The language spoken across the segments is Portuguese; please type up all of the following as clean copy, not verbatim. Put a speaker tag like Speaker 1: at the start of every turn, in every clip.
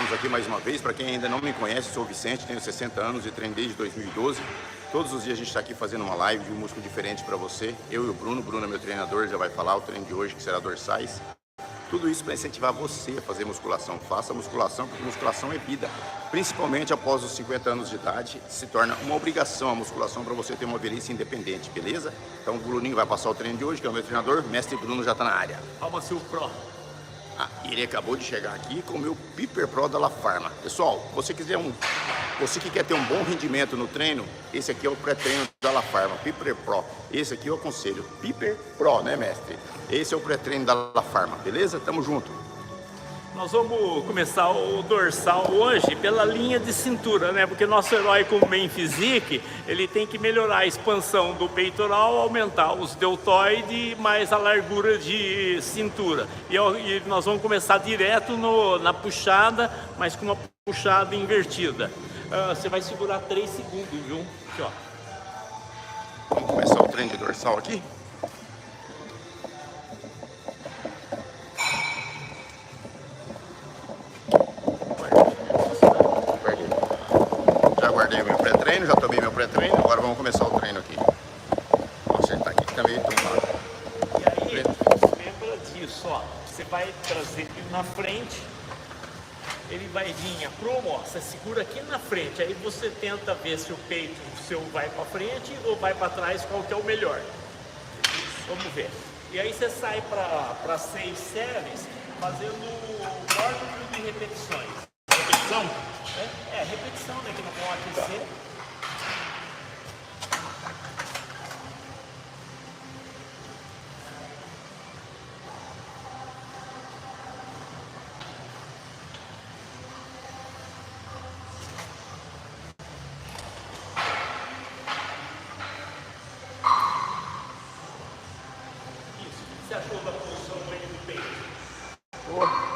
Speaker 1: estamos aqui mais uma vez. Para quem ainda não me conhece, sou o Vicente, tenho 60 anos e treino desde 2012. Todos os dias a gente está aqui fazendo uma live de um músculo diferente para você. Eu e o Bruno é meu treinador, já vai falar o treino de hoje, que será dorsais. Tudo isso para incentivar você a fazer musculação. Faça musculação, porque musculação é vida. Principalmente após os 50 anos de idade, se torna uma obrigação a musculação para você ter uma velhice independente, beleza? Então o Bruninho vai passar o treino de hoje, que é o meu treinador. Mestre Bruno já está na área.
Speaker 2: Palma Sil Pro.
Speaker 1: Ele acabou de chegar aqui com o meu Piper Pro da La Farma. Pessoal, você que quer ter um bom rendimento no treino, esse aqui é o pré-treino da La Farma, Piper Pro. Esse aqui eu aconselho, Piper Pro, né, mestre? Esse é o pré-treino da La Farma, beleza? Tamo junto.
Speaker 2: Nós vamos começar o dorsal hoje pela linha de cintura, né? Porque nosso herói com o Main Physique, ele tem que melhorar a expansão do peitoral, aumentar os deltoides, mais a largura de cintura. E nós vamos começar direto na puxada, mas com uma puxada invertida. Você vai segurar 3 segundos, viu? Aqui, ó.
Speaker 1: Vamos começar o treino de dorsal aqui? Já tomei meu pré-treino, agora vamos começar o treino aqui. Vamos acertar aqui, que tá meio tumbado.
Speaker 2: E aí, lembra disso, ó. Você vai trazer ele na frente, ele vai vir a promo, ó. Você segura aqui na frente, aí você tenta ver se o peito seu vai para frente ou vai para trás, qual que é o melhor. Vamos ver. E aí você sai para 6 séries, fazendo o maior número de repetições.
Speaker 1: Repetição?
Speaker 2: Repetição, né? Que não vão aquecer. Isso. O que você achou da posição do peito?
Speaker 1: Boa.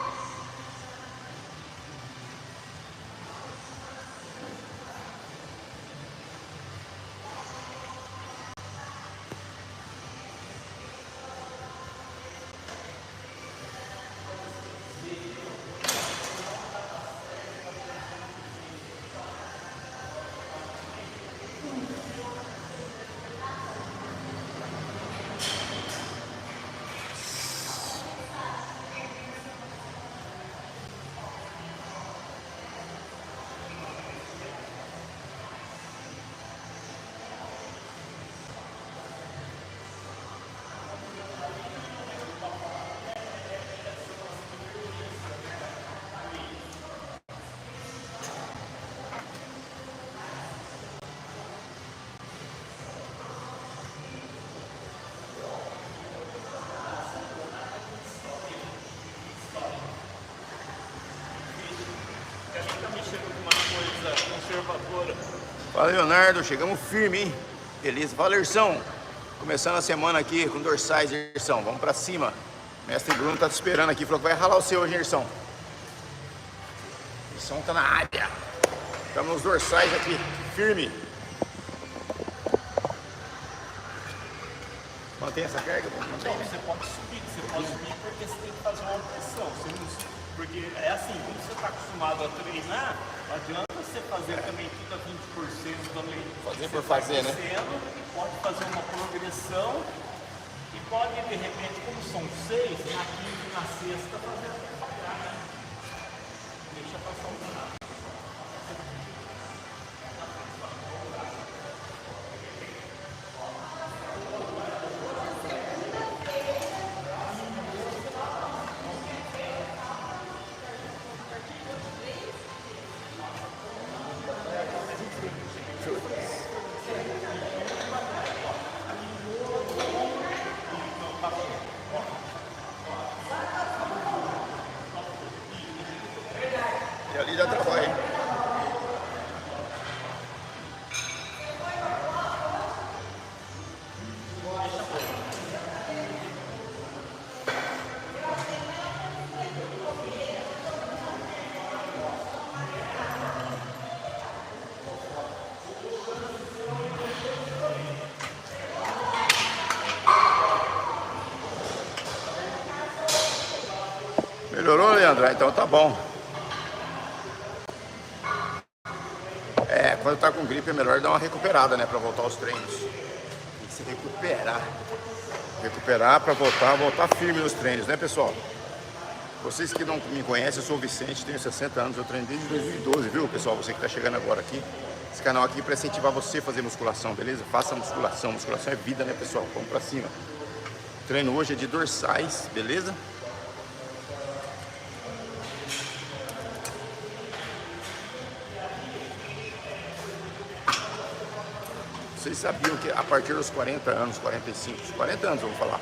Speaker 2: Conservadora.
Speaker 1: Fala, Leonardo, chegamos firme, hein? Beleza, fala, Irsão. Começando a semana aqui com dorsais, Irsão, vamos pra cima. Mestre Bruno tá te esperando aqui, falou que vai ralar o seu hoje, Irsão. Irsão tá na área. Estamos nos dorsais aqui, firme. Mantém essa carga?
Speaker 2: Não, você pode subir porque você tem que fazer uma pressão. Porque é assim, quando você está acostumado a treinar, não adianta você fazer também tudo a 20% também.
Speaker 1: Fazer por fazer, né?
Speaker 2: Pode fazer uma progressão e pode, de repente, como são 6, na quinta e na sexta, fazer devagar, né? Deixa passar um pouco.
Speaker 1: E ali já trabalha, hein? Melhorou, Leandro? Então tá bom. Quando tá com gripe é melhor dar uma recuperada, né? Pra voltar aos treinos. Tem que se recuperar. Recuperar pra voltar firme nos treinos, né, pessoal? Vocês que não me conhecem, eu sou o Vicente, tenho 60 anos, eu treino desde 2012, viu, pessoal? Você que tá chegando agora aqui. Esse canal aqui é pra incentivar você a fazer musculação, beleza? Faça musculação. Musculação é vida, né, pessoal? Vamos pra cima. O treino hoje é de dorsais, beleza? Vocês sabiam que a partir dos 40 anos, 45, 40 anos eu vou falar,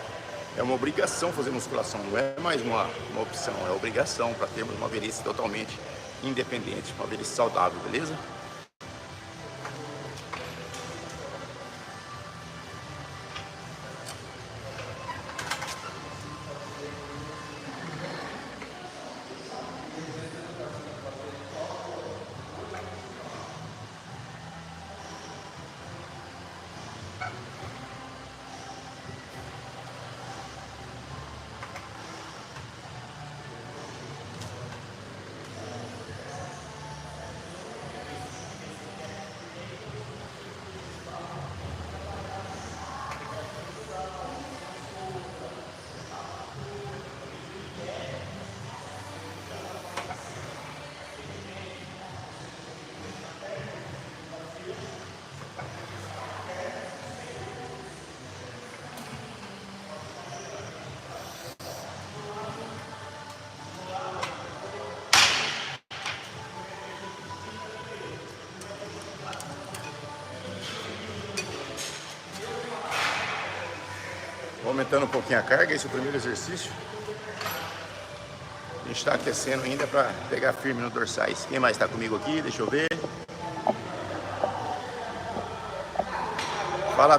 Speaker 1: é uma obrigação fazer musculação, não é mais uma opção, é obrigação para termos uma velhice totalmente independente, uma velhice saudável, beleza? Vou aumentando um pouquinho a carga, esse é o primeiro exercício. A gente está aquecendo ainda para pegar firme no dorsais. Quem mais está comigo aqui? Deixa eu ver. Fala,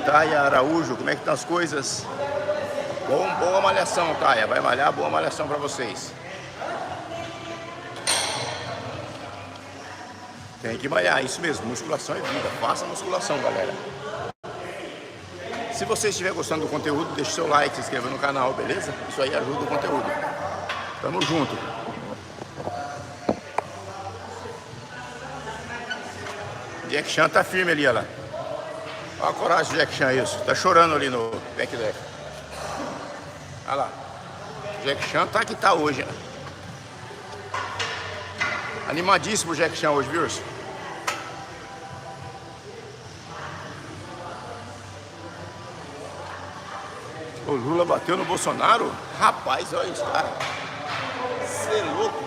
Speaker 1: Taia Araújo, como é que estão as coisas? Boa malhação, Taia. Vai malhar, boa malhação para vocês. Tem que malhar, isso mesmo. Musculação é vida. Faça musculação, galera. Se você estiver gostando do conteúdo, deixe seu like, se inscreva no canal, beleza? Isso aí ajuda o conteúdo. Tamo junto. Jack Chan tá firme ali, olha lá. Olha a coragem do Jack Chan, isso. Tá chorando ali no back leg. Olha lá. Jack Chan tá que tá hoje, né? Animadíssimo o Jack Chan hoje, viu, urso? O Lula bateu no Bolsonaro? Rapaz, olha isso, cara. Você é louco.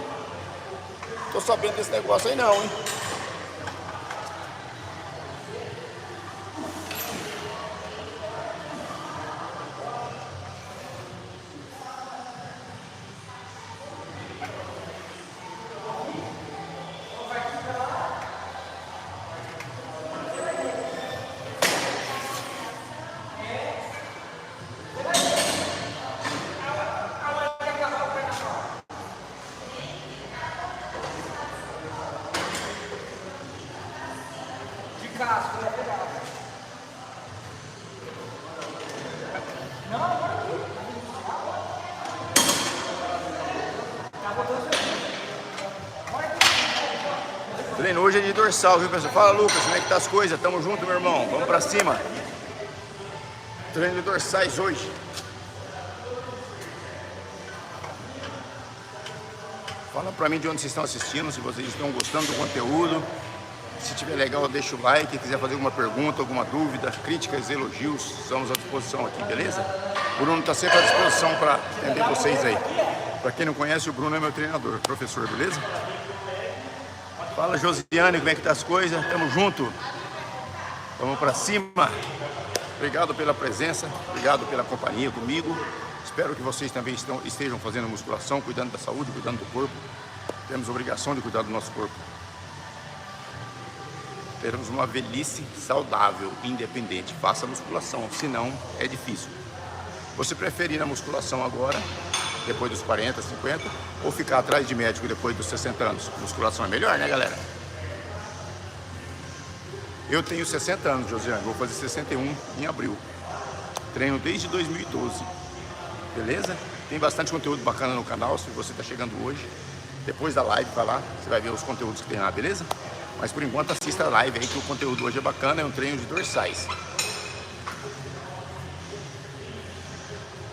Speaker 1: Tô sabendo desse negócio aí não, hein? O treino hoje é de dorsal, viu, pessoal? Fala, Lucas, como é que tá as coisas? Tamo junto, meu irmão. Vamos pra cima. Treino de dorsais hoje. Fala pra mim de onde vocês estão assistindo, se vocês estão gostando do conteúdo. Se tiver legal, deixa o like. Quem quiser fazer alguma pergunta, alguma dúvida, críticas, elogios, estamos à disposição aqui, beleza? O Bruno tá sempre à disposição para atender vocês aí. Pra quem não conhece, o Bruno é meu treinador, professor, beleza? Fala, Josiane, como é que tá as coisas? Tamo junto. Vamos pra cima. Obrigado pela presença, obrigado pela companhia comigo. Espero que vocês também estejam fazendo musculação, cuidando da saúde, cuidando do corpo. Temos obrigação de cuidar do nosso corpo. Teremos uma velhice saudável, independente. Faça musculação, senão é difícil. Você prefere ir na musculação agora, depois dos 40, 50, ou ficar atrás de médico depois dos 60 anos? Musculação é melhor, né, galera? Eu tenho 60 anos, Josiane, vou fazer 61 em abril. Treino desde 2012, beleza? Tem bastante conteúdo bacana no canal, se você está chegando hoje. Depois da live, vai lá, você vai ver os conteúdos que tem lá, beleza? Mas por enquanto assista a live aí que o conteúdo hoje é bacana, é um treino de dorsais.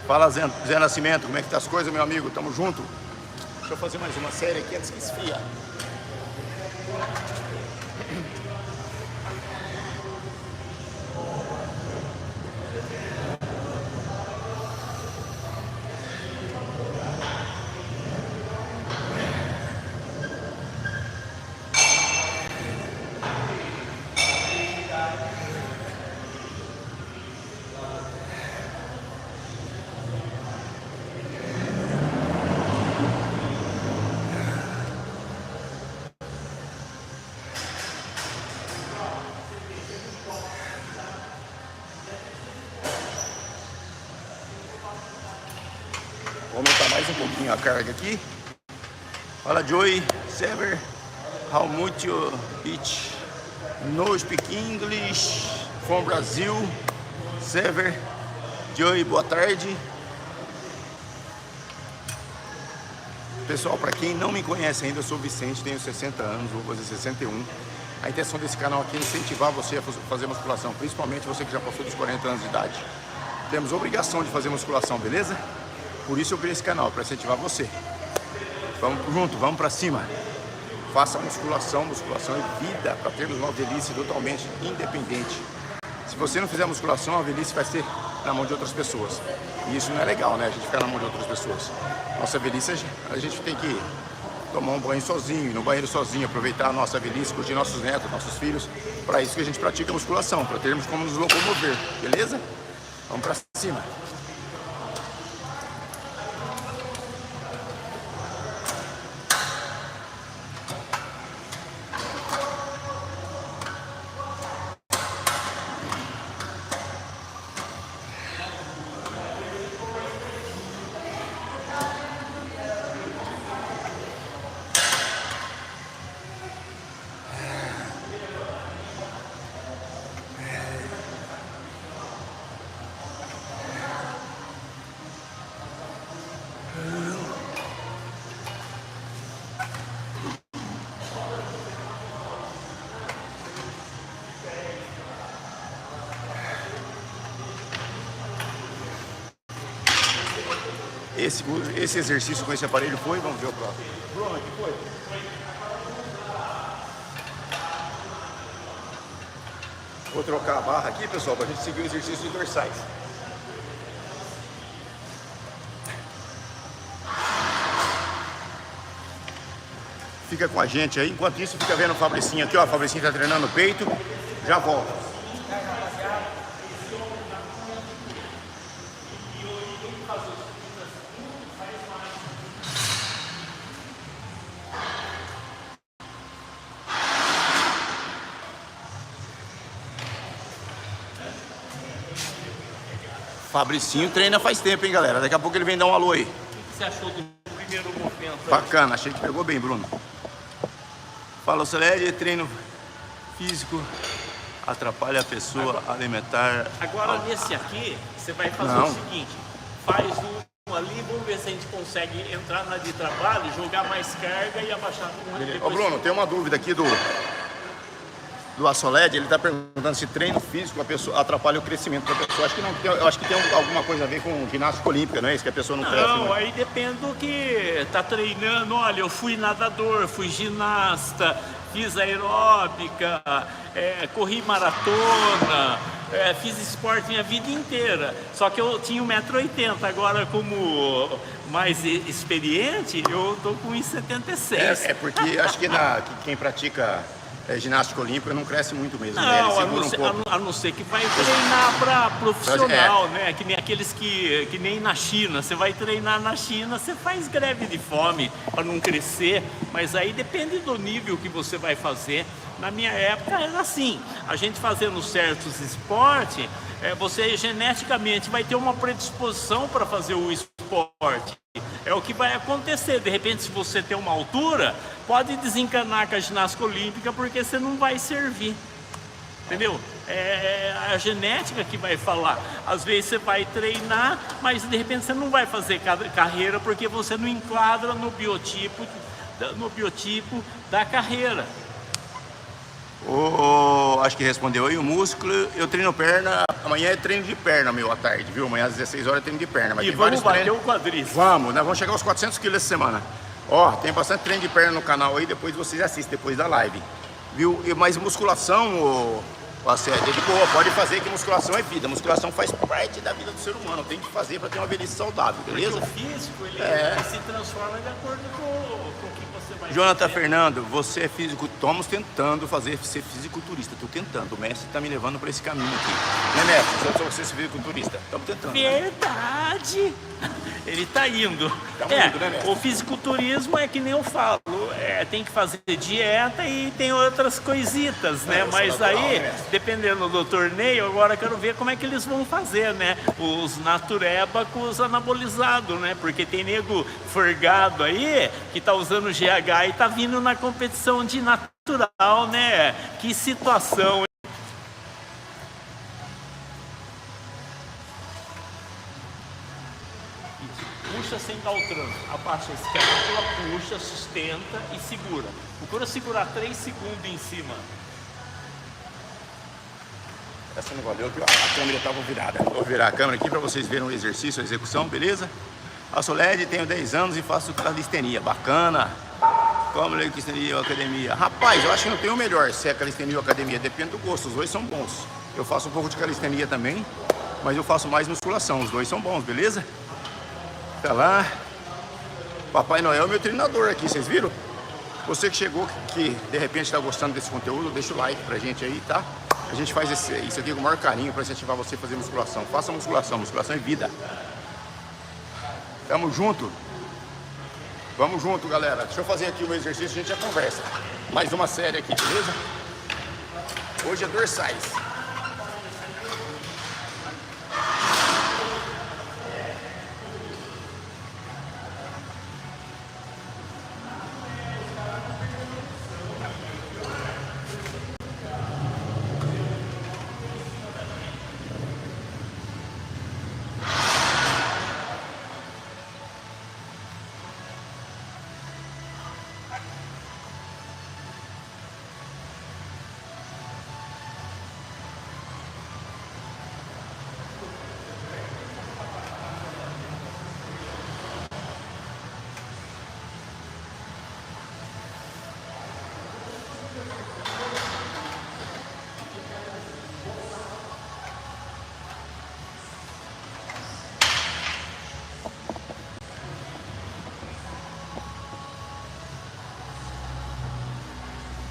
Speaker 1: Fala Zé Nascimento, como é que tá as coisas, meu amigo? Tamo junto. Deixa eu fazer mais uma série aqui antes que esfria. Vou aumentar mais um pouquinho a carga aqui. Fala Joey, Sever, how much you eat? No speak English, from Brasil. Sever, Joey, boa tarde. Pessoal, para quem não me conhece ainda, eu sou o Vicente, tenho 60 anos, vou fazer 61. A intenção desse canal aqui é incentivar você a fazer musculação, principalmente você que já passou dos 40 anos de idade. Temos obrigação de fazer musculação, beleza? Por isso eu criei esse canal, para incentivar você. Vamos junto, vamos para cima. Faça musculação, musculação é vida, para termos uma velhice totalmente independente. Se você não fizer musculação, a velhice vai ser na mão de outras pessoas. E isso não é legal, né? A gente ficar na mão de outras pessoas. Nossa velhice, a gente tem que tomar um banho sozinho, ir no banheiro sozinho, aproveitar a nossa velhice, curtir nossos netos, nossos filhos. Para isso que a gente pratica musculação, para termos como nos locomover, beleza? Vamos para cima. Esse exercício com esse aparelho foi, vamos ver o próximo. Bruno, aqui foi. Vou trocar a barra aqui, pessoal, para a gente seguir o exercício de dorsais. Fica com a gente aí, enquanto isso fica vendo o Fabricinho aqui, ó, o Fabricinho tá treinando o peito, já volto. Fabricinho treina faz tempo, hein, galera? Daqui a pouco ele vem dar um alô aí.
Speaker 2: O que você achou do primeiro movimento?
Speaker 1: Bacana, achei que pegou bem, Bruno. Fala, Celede, treino físico atrapalha a pessoa alimentar.
Speaker 2: Agora nesse aqui, você vai fazer o seguinte, faz um ali, vamos ver se a gente consegue entrar na de trabalho, jogar mais carga e abaixar com
Speaker 1: Ô Bruno, tem uma dúvida aqui do Assoled, ele está perguntando se treino físico a pessoa atrapalha o crescimento da pessoa. Acho que não, eu acho que tem alguma coisa a ver com ginástica olímpica, não é isso? Que a pessoa não cresce.
Speaker 2: Não, aí depende do que tá treinando. Olha, eu fui nadador, fui ginasta, fiz aeróbica, corri maratona, fiz esporte minha vida inteira. Só que eu tinha 1,80 m. Agora, como mais experiente, eu tô com 1,76 m.
Speaker 1: É porque acho que quem pratica ginástica olímpica não cresce muito mesmo,
Speaker 2: não,
Speaker 1: né? Ele segura um pouco.
Speaker 2: A não ser que vai treinar para profissional, né? Que nem aqueles que nem na China. Você vai treinar na China, você faz greve de fome para não crescer, mas aí depende do nível que você vai fazer. Na minha época era assim, a gente fazendo certos esportes, você geneticamente vai ter uma predisposição para fazer o esporte. É o que vai acontecer. De repente, se você tem uma altura, pode desencanar com a ginástica olímpica porque você não vai servir. Entendeu? É a genética que vai falar. Às vezes você vai treinar, mas de repente você não vai fazer carreira porque você não enquadra no biotipo da carreira.
Speaker 1: Acho que respondeu aí o músculo. Eu treino perna. Amanhã é treino de perna, meu, à tarde, viu? Amanhã às 16 horas é treino de perna. Mas
Speaker 2: E
Speaker 1: tem
Speaker 2: vamos
Speaker 1: vários
Speaker 2: bater
Speaker 1: treinos.
Speaker 2: o quadríceps.
Speaker 1: Vamos, nós vamos chegar aos 400 quilos essa semana. Ó, tem bastante treino de perna no canal aí. Depois vocês assistem, depois da live. Viu? Mais musculação, você de boa, pode fazer, que musculação é vida. Musculação faz parte da vida do ser humano. Tem que fazer para ter uma velhice saudável, beleza?
Speaker 2: Porque o físico, ele se transforma de acordo com o que você vai
Speaker 1: Jonathan
Speaker 2: fazer.
Speaker 1: Fernando, você é físico. Estamos tentando ser fisiculturista. Estou tentando. O mestre está me levando para esse caminho aqui. Né, mestre? Eu sou você fisiculturista. Estamos tentando.
Speaker 2: Verdade! Ele tá indo.
Speaker 1: Tamo indo, né, mestre?
Speaker 2: O fisiculturismo é que nem eu falo, tem que fazer dieta e tem outras coisitas, né?
Speaker 1: isso é
Speaker 2: Mas
Speaker 1: natural,
Speaker 2: aí,
Speaker 1: né, mestre?
Speaker 2: dependendo do torneio, agora eu quero ver como é que eles vão fazer, né? Os natureba com os anabolizados, né? Porque tem nego forgado aí que tá usando GH e tá vindo na competição de natural, né? Que situação. Puxa sem dar o tranco, abaixa a escápula, puxa, sustenta e segura. Procura segurar 3 segundos em cima.
Speaker 1: Essa não valeu, que a câmera estava virada. Vou virar a câmera aqui para vocês verem o exercício, a execução, beleza? Eu sou LED, tenho 10 anos e faço calistenia. Bacana. Como calistenia ou academia? Rapaz, eu acho que não tem o melhor se é calistenia ou academia. Depende do gosto, os dois são bons. Eu faço um pouco de calistenia também, mas eu faço mais musculação. Os dois são bons, beleza? Tá lá. Papai Noel é meu treinador aqui, vocês viram? Você que chegou, que de repente está gostando desse conteúdo, deixa o like pra gente aí, tá? A gente faz isso aqui com o maior carinho para incentivar você a fazer musculação. Faça musculação, musculação é vida. Tamo junto. Vamos junto, galera. Deixa eu fazer aqui um exercício e a gente já conversa. Mais uma série aqui, beleza? Hoje é dorsais.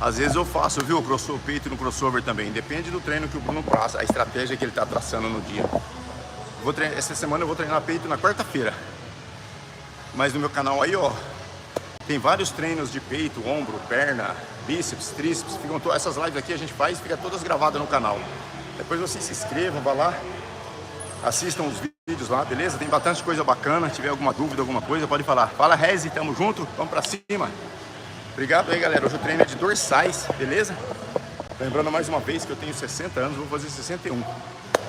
Speaker 1: Às vezes eu faço, viu, crossover, peito no crossover também. Depende do treino que o Bruno passa, a estratégia que ele está traçando no dia. Essa semana eu vou treinar peito na quarta-feira. Mas no meu canal aí, ó, tem vários treinos de peito, ombro, perna, bíceps, tríceps. Essas lives aqui a gente faz e fica todas gravadas no canal. Depois vocês se inscrevam, vá lá, assistam os vídeos lá, beleza? Tem bastante coisa bacana. Se tiver alguma dúvida, alguma coisa, pode falar. Fala, Rezi, tamo junto, vamos pra cima. Obrigado aí, galera. Hoje o treino é de dorsais, beleza? Lembrando mais uma vez que eu tenho 60 anos, vou fazer 61.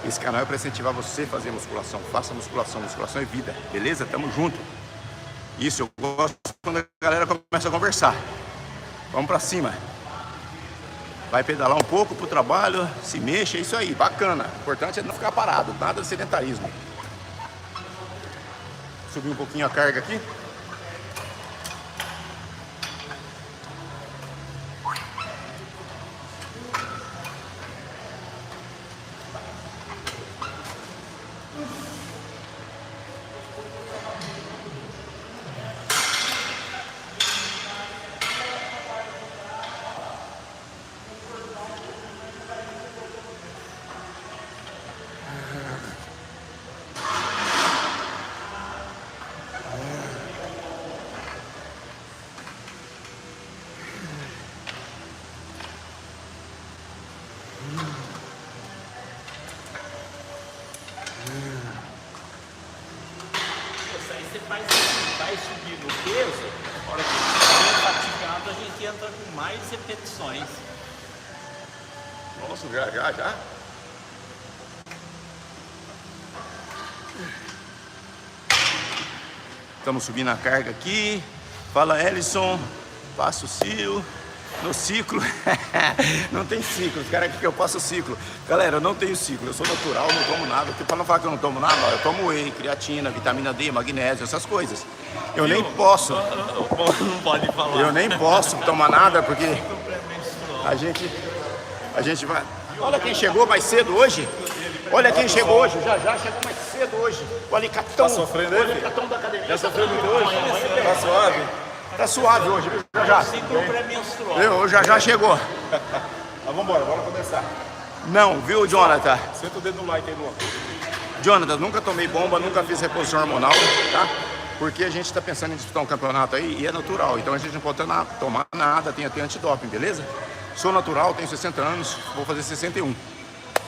Speaker 1: Esse canal é para incentivar você a fazer musculação. Faça musculação, musculação é vida, beleza? Tamo junto. Isso, eu gosto quando a galera começa a conversar. Vamos pra cima. Vai pedalar um pouco pro trabalho, se mexa, é isso aí, bacana. O importante é não ficar parado, nada de sedentarismo. Subir um pouquinho a carga aqui.
Speaker 2: Aí você faz assim, vai subir no peso, a hora que estiver fatigado a gente entra com mais repetições.
Speaker 1: Nossa, já. Estamos subindo a carga aqui. Fala, Ellison. Passa o Cio. No ciclo, não tem ciclo. Os caras aqui que eu passo ciclo. Galera, eu não tenho ciclo, eu sou natural, não tomo nada. Porque para não falar que eu não tomo nada, eu tomo whey, creatina, vitamina D, magnésio, essas coisas. Eu nem posso.
Speaker 2: Não pode falar.
Speaker 1: Eu nem posso tomar nada porque a gente vai. Olha quem chegou mais cedo hoje. Olha quem chegou hoje. Já chegou mais cedo hoje. O Alicatão.
Speaker 3: Tá sofrendo,
Speaker 1: o Alicatão da academia.
Speaker 3: Já sofreu muito hoje? Tá suave?
Speaker 1: Tá suave hoje, viu? Já.
Speaker 2: Ciclo pré-menstrual.
Speaker 1: Viu? Já chegou.
Speaker 3: Mas vambora, bora começar.
Speaker 1: Não, viu, Jonathan?
Speaker 3: Senta o dedo no like aí, Luan.
Speaker 1: Jonathan, nunca tomei bomba, nunca fiz reposição hormonal, tá? Porque a gente tá pensando em disputar um campeonato aí e é natural. Então a gente não pode tomar nada, tem até antidoping, beleza? Sou natural, tenho 60 anos, vou fazer 61.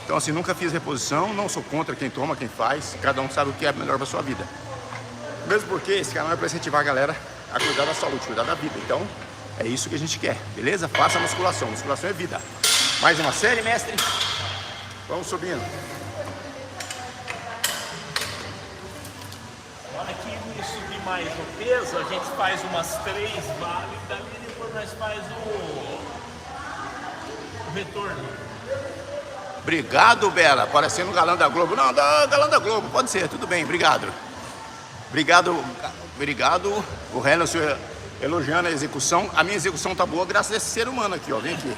Speaker 1: Então assim, nunca fiz reposição, não sou contra quem toma, quem faz. Cada um sabe o que é melhor pra sua vida. Mesmo porque esse canal é pra incentivar a galera a cuidar da saúde, cuidar da vida. Então, é isso que a gente quer, beleza? Faça musculação, musculação é vida. Mais uma série, mestre? Vamos subindo.
Speaker 2: Na hora que subir mais o peso, a gente faz umas 3 vale, dali depois nós faz o retorno.
Speaker 1: Obrigado, Bela. Parecendo um galã da Globo. Não, galã da Globo, pode ser, tudo bem, obrigado. Obrigado, o Renan, elogiando a execução. A minha execução tá boa graças a esse ser humano aqui, ó. Vem aqui.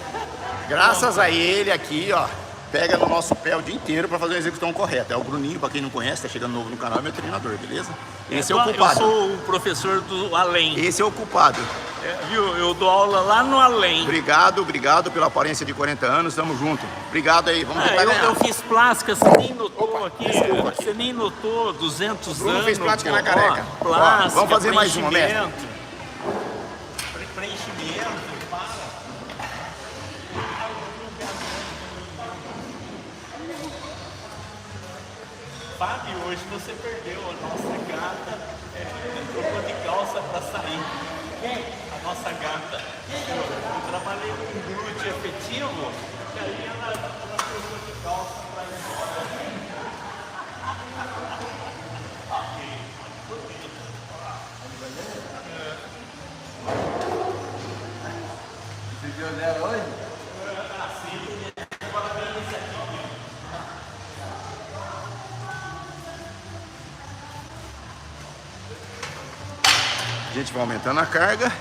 Speaker 1: Graças a ele aqui, ó. Pega no nosso pé o dia inteiro pra fazer a execução correta. É o Bruninho, pra quem não conhece, tá chegando novo no canal, é meu treinador, beleza? Esse é o culpado.
Speaker 2: Eu sou o professor do Além.
Speaker 1: Esse é o culpado.
Speaker 2: Viu? Eu dou aula lá no Além.
Speaker 1: Obrigado pela aparência de 40 anos, tamo junto. Obrigado aí, vamos tentar ganhar.
Speaker 2: Eu fiz plástica, você nem notou aqui. Você nem notou, 200
Speaker 1: Bruno
Speaker 2: anos.
Speaker 1: fez plástica na careca.
Speaker 2: Ó, plástica,
Speaker 1: vamos fazer mais uma, mestre.
Speaker 2: Preenchimento, para. Fábio, hoje você perdeu a nossa gata. Trocou de calça pra sair. A nossa gata. Eu trabalhei com glúteo efetivo, e aí ela trocou de calça pra ir embora.
Speaker 3: Você viu dela hoje?
Speaker 1: A gente vai aumentando a carga.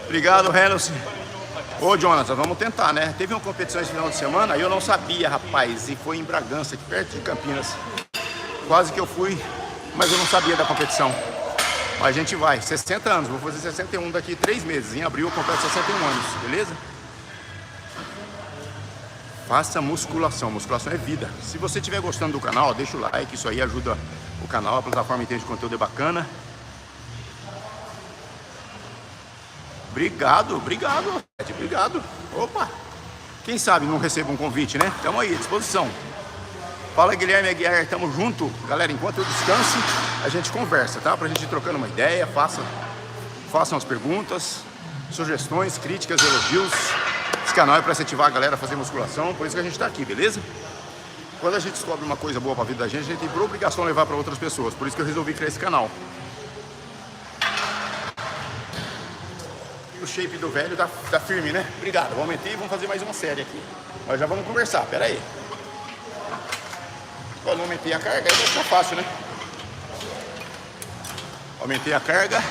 Speaker 1: Obrigado, Reynolds. Ô, Jonathan, vamos tentar, né? Teve uma competição esse final de semana e eu não sabia, rapaz. E foi em Bragança, aqui perto de Campinas. Quase que eu fui, mas eu não sabia da competição. Mas a gente vai. 60 anos, vou fazer 61 daqui 3 meses. Em abril eu completo 61 anos, beleza? Faça musculação. Musculação é vida. Se você estiver gostando do canal, deixa o like. Isso aí ajuda o canal. A plataforma entende que o conteúdo é bacana. Obrigado. Opa! Quem sabe não recebo um convite, né? Tamo aí, à disposição. Fala, Guilherme Aguiar, tamo junto. Galera, enquanto eu descanso, a gente conversa, tá? Pra gente ir trocando uma ideia, façam as perguntas, sugestões, críticas, elogios. Esse canal é pra incentivar a galera a fazer musculação, por isso que a gente tá aqui, beleza? Quando a gente descobre uma coisa boa pra vida da gente, a gente tem por obrigação levar pra outras pessoas. Por isso que eu resolvi criar esse canal. O shape do velho tá firme, né? Obrigado, eu aumentei e vamos fazer mais uma série aqui. Nós já vamos conversar, pera aí. Eu não aumentei a carga, aí vai ficar fácil, né? Aumentei a carga.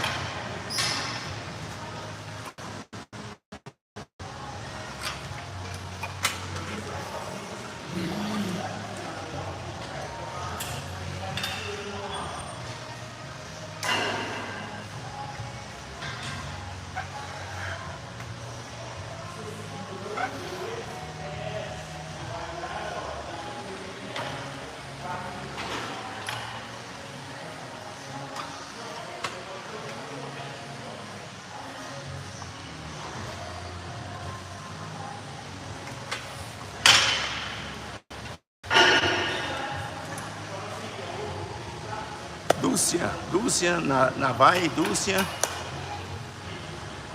Speaker 1: Dúcia, Navai, Dúcia.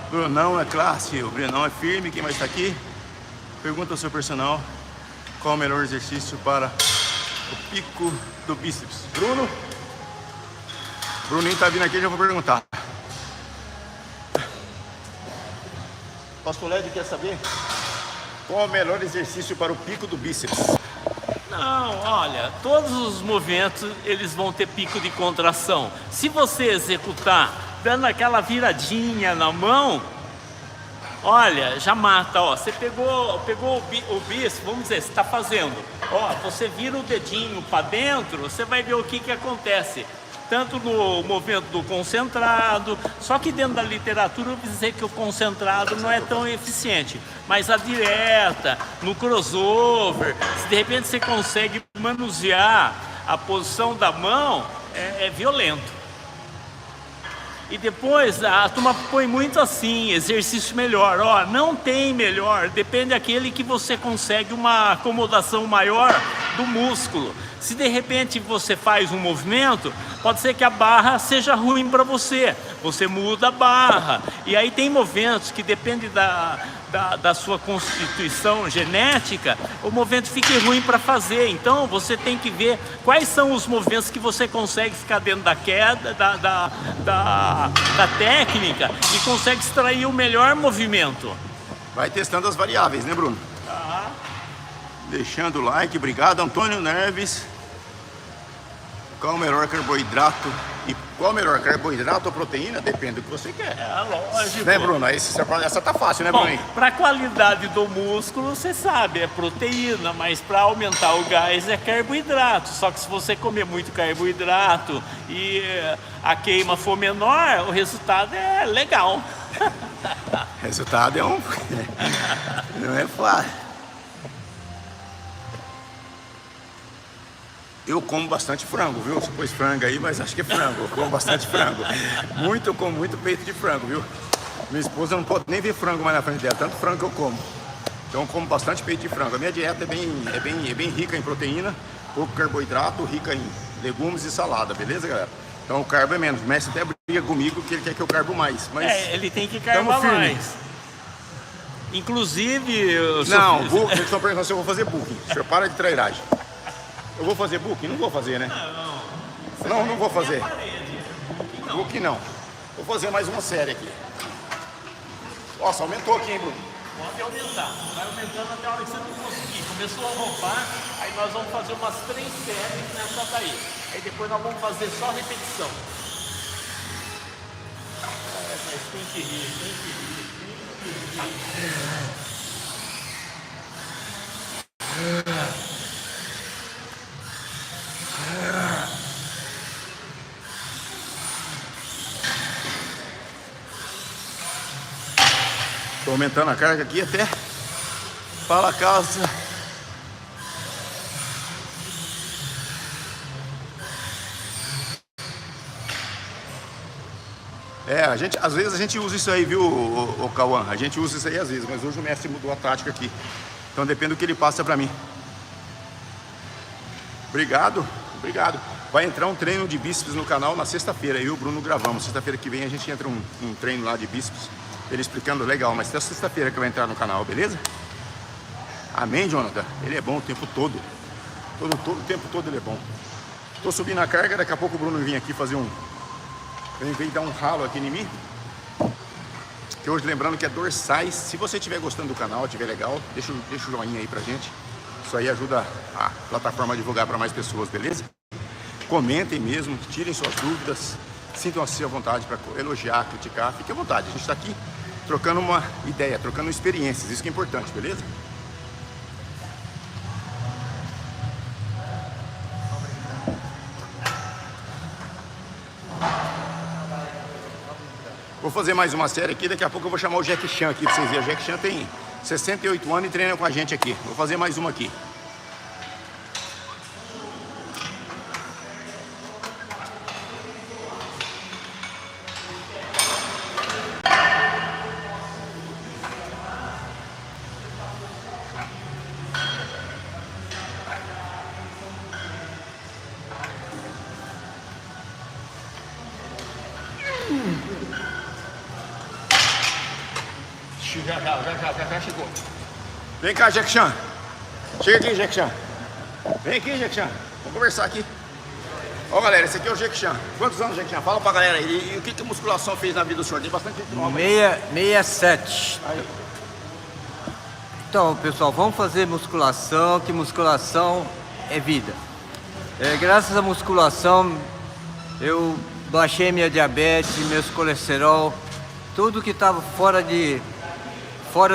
Speaker 1: Brunão é classe, o Brunão é firme. Quem mais tá aqui? Pergunta ao seu personal qual o melhor exercício para o pico do bíceps. Bruninho tá vindo aqui, já vou perguntar. Pastor Led quer saber qual é o melhor exercício para o pico do bíceps?
Speaker 2: Não, olha, todos os movimentos eles vão ter pico de contração. Se você executar dando aquela viradinha na mão, olha, já mata, ó. Você pegou o bíceps, vamos dizer, você está fazendo, ó, você vira o dedinho para dentro, você vai ver o que acontece. Tanto no movimento do concentrado, só que dentro da literatura eu vou dizer que o concentrado não é tão eficiente, mas a direta, no crossover, se de repente você consegue manusear a posição da mão, é violento. E depois a turma põe muito assim, exercício melhor, ó, não tem melhor, depende daquele que você consegue uma acomodação maior do músculo. Se de repente você faz um movimento, pode ser que a barra seja ruim para você, você muda a barra. E aí tem movimentos que depende da sua constituição genética, o movimento fique ruim para fazer. Então você tem que ver quais são os movimentos que você consegue ficar dentro da queda, da técnica, e consegue extrair o melhor movimento.
Speaker 1: Vai testando as variáveis, né, Bruno?
Speaker 2: Tá.
Speaker 1: Deixando o like, obrigado, Antônio Neves. Qual o melhor carboidrato? E qual o melhor, carboidrato ou proteína? Depende do que você quer.
Speaker 2: É lógico.
Speaker 1: Né, Bruno? Essa tá fácil, né,
Speaker 2: Bom,
Speaker 1: Bruno?
Speaker 2: para a qualidade do músculo, você sabe, é proteína, mas para aumentar o gás é carboidrato. Só que se você comer muito carboidrato e a queima for menor, o resultado é legal.
Speaker 1: Resultado é não é fácil. Eu como bastante frango, viu? Você pôs frango aí, mas acho que é frango. Eu como bastante frango. Eu como muito peito de frango, viu? Minha esposa não pode nem ver frango mais na frente dela, tanto frango que eu como. Então eu como bastante peito de frango. A minha dieta é bem rica em proteína, pouco carboidrato, rica em legumes e salada, beleza, galera? Então o carbo é menos. O mestre até briga comigo que ele quer que eu carbo mais. Mas
Speaker 2: ele tem que carbar mais. Inclusive...
Speaker 1: Não, eles estão perguntando se eu vou fazer booking. O senhor para de trairagem. Eu vou fazer booking? Não vou fazer, né? Não vou fazer. Booking não. Vou fazer mais uma série aqui. Nossa, aumentou aqui, hein, Bruno?
Speaker 2: Pode aumentar. Vai aumentando até a hora que você não conseguir. Começou a roubar, aí nós vamos fazer umas 3 séries nessa daí. Aí depois nós vamos fazer só repetição. Mas tem que rir, tem que rir.
Speaker 1: Tô aumentando a carga aqui até para casa. Às vezes a gente usa isso aí, viu, o Cauã? A gente usa isso aí às vezes, mas hoje o mestre mudou a tática aqui. Então depende do que ele passa pra mim. Obrigado. Vai entrar um treino de bíceps no canal na sexta-feira. Eu e o Bruno gravamos. Sexta-feira que vem a gente entra um treino lá de bíceps. Ele explicando legal, mas até sexta-feira que vai entrar no canal, beleza? Amém, Jonathan? Ele é bom o tempo todo. O tempo todo ele é bom. Tô subindo a carga, daqui a pouco o Bruno vem aqui fazer Ele vem dar um ralo aqui em mim. Que hoje, lembrando que é dorsais. Se você estiver gostando do canal, estiver legal, deixa o joinha aí pra gente. Isso aí ajuda a plataforma a divulgar para mais pessoas, beleza? Comentem mesmo, tirem suas dúvidas. Sintam-se à vontade para elogiar, criticar. Fique à vontade, a gente está aqui trocando uma ideia, trocando experiências. Isso que é importante, beleza? Vou fazer mais uma série aqui, daqui a pouco eu vou chamar o Jack Chan aqui para vocês verem. O Jack Chan tem 68 anos e treina com a gente aqui. Vou fazer mais uma aqui. Já chegou. Vem cá, Jack Chan. Chega aqui, Jack Chan. Vem aqui, Jack Chan. Vamos conversar aqui. Ó, galera, esse aqui é o Jack Chan. Quantos anos, Jack Chan? Fala pra galera aí. E o que a musculação fez na vida do senhor? Tem bastante gente nova.
Speaker 4: 67.
Speaker 1: Aí.
Speaker 4: Então, pessoal, vamos fazer musculação, que musculação é vida. Graças à musculação, eu baixei minha diabetes, meus colesterol, tudo que estava fora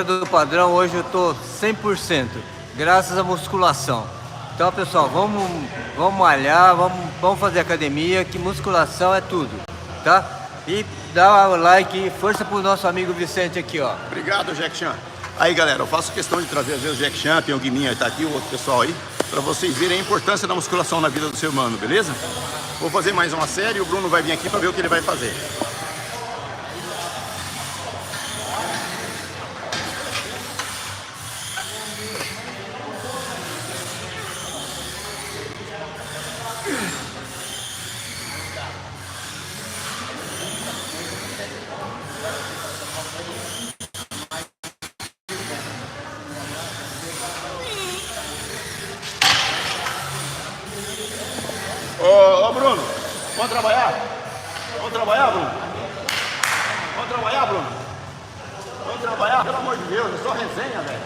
Speaker 4: do padrão, hoje eu estou 100%, graças à musculação. Então, pessoal, vamos malhar, vamos fazer academia, que musculação é tudo, tá? E dá o like e força pro nosso amigo Vicente aqui, ó.
Speaker 1: Obrigado, Jack Chan. Aí, galera, eu faço questão de trazer às vezes o Jack Chan, tem o Guiminha, tá aqui, o outro pessoal aí, para vocês verem a importância da musculação na vida do ser humano, beleza? Vou fazer mais uma série e o Bruno vai vir aqui para ver o que ele vai fazer. Ô, Bruno, vamos trabalhar? Vamos trabalhar, Bruno? Vamos trabalhar, Bruno? Vamos trabalhar, pelo amor de Deus, é só resenha, velho.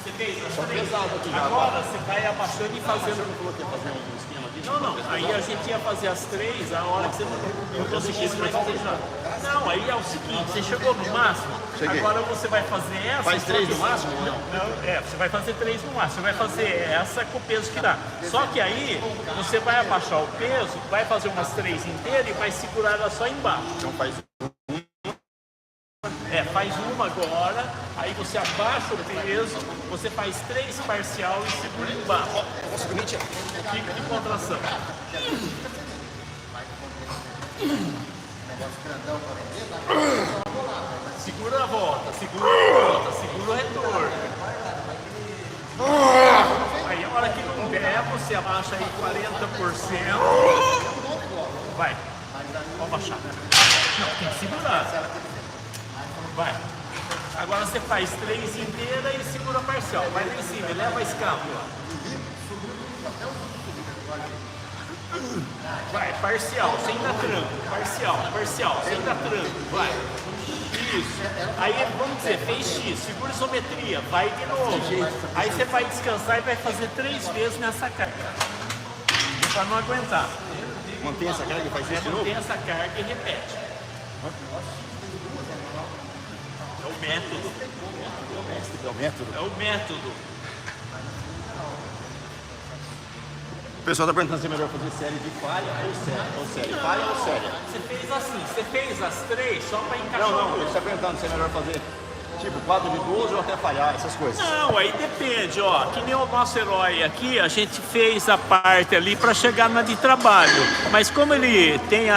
Speaker 2: Você fez as
Speaker 1: Só
Speaker 2: três.
Speaker 1: pesado aqui já.
Speaker 2: Agora você vai abaixando e fazendo.
Speaker 1: Você não falou que ia fazer um esquema aqui?
Speaker 2: Não, aí a gente ia fazer as três, a hora que você não conseguisse mais fazer já. Não, aí é o seguinte, você chegou no máximo,
Speaker 1: Cheguei.
Speaker 2: agora você vai fazer essa.
Speaker 1: Faz três no máximo?
Speaker 2: Não, você vai fazer três no máximo, você vai fazer essa com o peso que dá. Só que aí você vai abaixar o peso, vai fazer umas três inteiras e vai segurar ela só embaixo.
Speaker 1: Então faz
Speaker 2: Faz uma agora, aí você abaixa o peso, você faz três parcial e segura embaixo. Fica de contração. Segura a volta, segura o retorno. Aí a hora que não der, você abaixa aí 40%. Vai, pode baixar. Não, tem que segurar. Vai. Agora você faz três inteiras e segura parcial. Vai lá em cima, leva a escápula. Vai, parcial, sem dar tranco. Parcial, sem dar tranco. Vai. Isso. Aí, vamos dizer, fez X, segura isometria, vai de novo. Aí você vai descansar e vai fazer 3 vezes nessa carga. Pra não aguentar.
Speaker 1: Mantém essa carga e faz isso de novo?
Speaker 2: Mantém essa carga e repete. É o método.
Speaker 1: É o método.
Speaker 2: É o método.
Speaker 1: O pessoal tá perguntando se é melhor fazer série de falha ou série. Falha ou série?
Speaker 2: Você fez assim, você fez as três só pra encaixar o
Speaker 1: Não,
Speaker 2: outro.
Speaker 1: ele tá perguntando se é melhor fazer tipo 4 de 12 ou até falhar, essas coisas.
Speaker 2: Não, aí depende, ó. Que nem o nosso herói aqui, a gente fez a parte ali para chegar na de trabalho. Mas como ele tem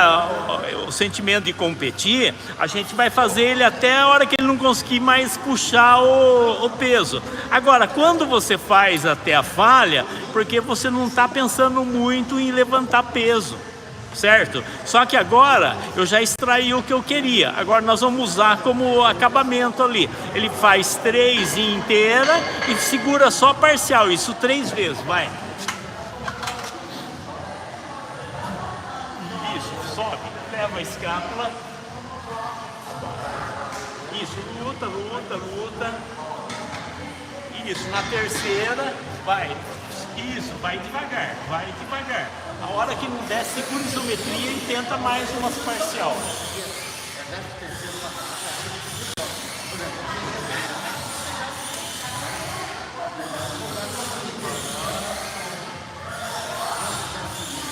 Speaker 2: o sentimento de competir, a gente vai fazer ele até a hora que ele não conseguir mais puxar o peso. Agora, quando você faz até a falha, porque você não está pensando muito em levantar peso. Certo? Só que agora eu já extraí o que eu queria. Agora nós vamos usar como acabamento ali. Ele faz 3 inteira e segura só parcial. Isso 3 vezes, vai. Isso, sobe, leva a escápula. Isso, luta. Isso, na terceira, vai. Isso, vai devagar. A hora que não der, segura isometria e tenta mais umas parcial.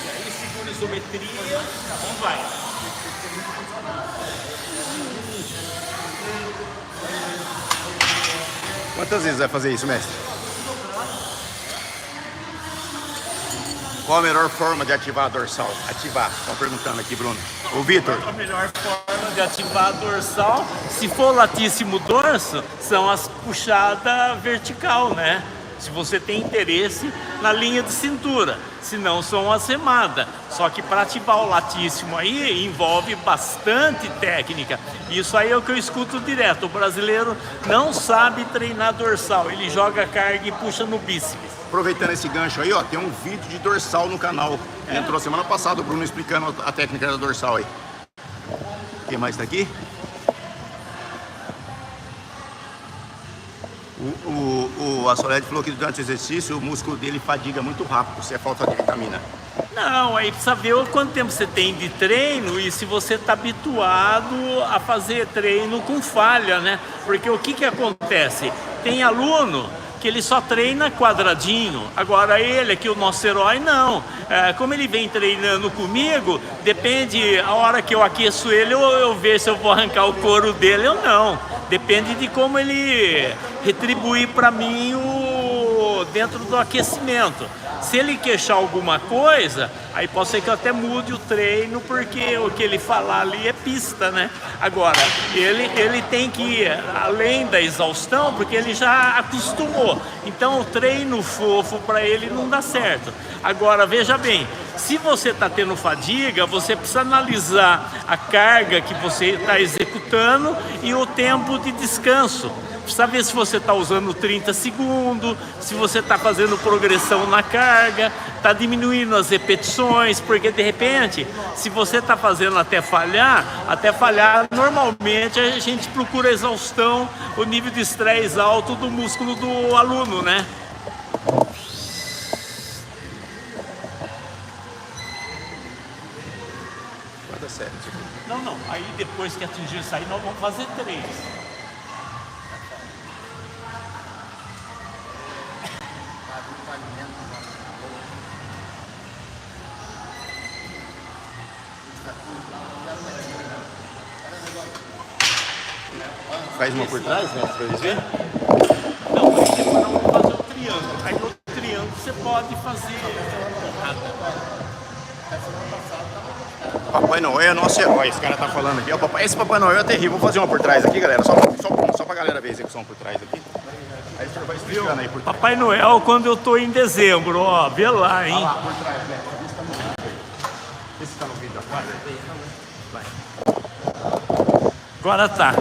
Speaker 2: E aí segura isometria e vai.
Speaker 1: Quantas vezes vai fazer isso, mestre? Qual a melhor forma de ativar a dorsal? Ativar, estão perguntando aqui, Bruno. O Vitor.
Speaker 2: A melhor forma de ativar a dorsal, se for latíssimo dorso, são as puxadas vertical, né? Se você tem interesse na linha de cintura, senão são as remadas. Só que para ativar o latíssimo aí envolve bastante técnica. Isso aí é o que eu escuto direto. O brasileiro não sabe treinar dorsal, ele joga carga e puxa no bíceps.
Speaker 1: Aproveitando esse gancho aí, ó, tem um vídeo de dorsal no canal. Ele entrou semana passada, o Bruno explicando a técnica da dorsal aí. Quem mais tá aqui? A Soledade falou que durante o exercício o músculo dele fadiga muito rápido, se é falta de vitamina.
Speaker 2: Não, aí precisa ver o quanto tempo você tem de treino e se você está habituado a fazer treino com falha, né? Porque o que acontece? Tem aluno que ele só treina quadradinho. Agora ele aqui, o nosso herói, não. Como ele vem treinando comigo, depende, a hora que eu aqueço ele, eu vejo se eu vou arrancar o couro dele ou não. Depende de como ele retribuir para mim dentro do aquecimento. Se ele queixar alguma coisa, aí pode ser que eu até mude o treino, porque o que ele falar ali é pista, né? Agora, ele tem que ir além da exaustão, porque ele já acostumou. Então, o treino fofo para ele não dá certo. Agora, veja bem, se você está tendo fadiga, você precisa analisar a carga que você está executando e o tempo de descanso. Precisa ver se você está usando 30 segundos, se você está fazendo progressão na carga, está diminuindo as repetições, porque de repente, se você está fazendo até falhar, normalmente a gente procura exaustão, o nível de estresse alto do músculo do aluno, né?
Speaker 1: Quantas séries?
Speaker 2: Não, aí depois que atingir isso aí, nós vamos fazer 3.
Speaker 1: Faz uma por trás, né? Pra eles verem.
Speaker 2: Não, aí depois nós vamos fazer o triângulo. Aí no triângulo você pode fazer.
Speaker 1: Papai Noel é nosso herói, esse cara tá falando aqui. Ó, esse Papai Noel é terrível. Vou fazer uma por trás aqui, galera. Só pra galera ver a execução por trás aqui. Aí o senhor vai explicando aí por trás.
Speaker 2: Papai Noel quando eu tô em dezembro, ó, vê lá, hein?
Speaker 1: Olha lá, por trás, né? Esse tá no vídeo agora. Vai.
Speaker 2: Agora tá.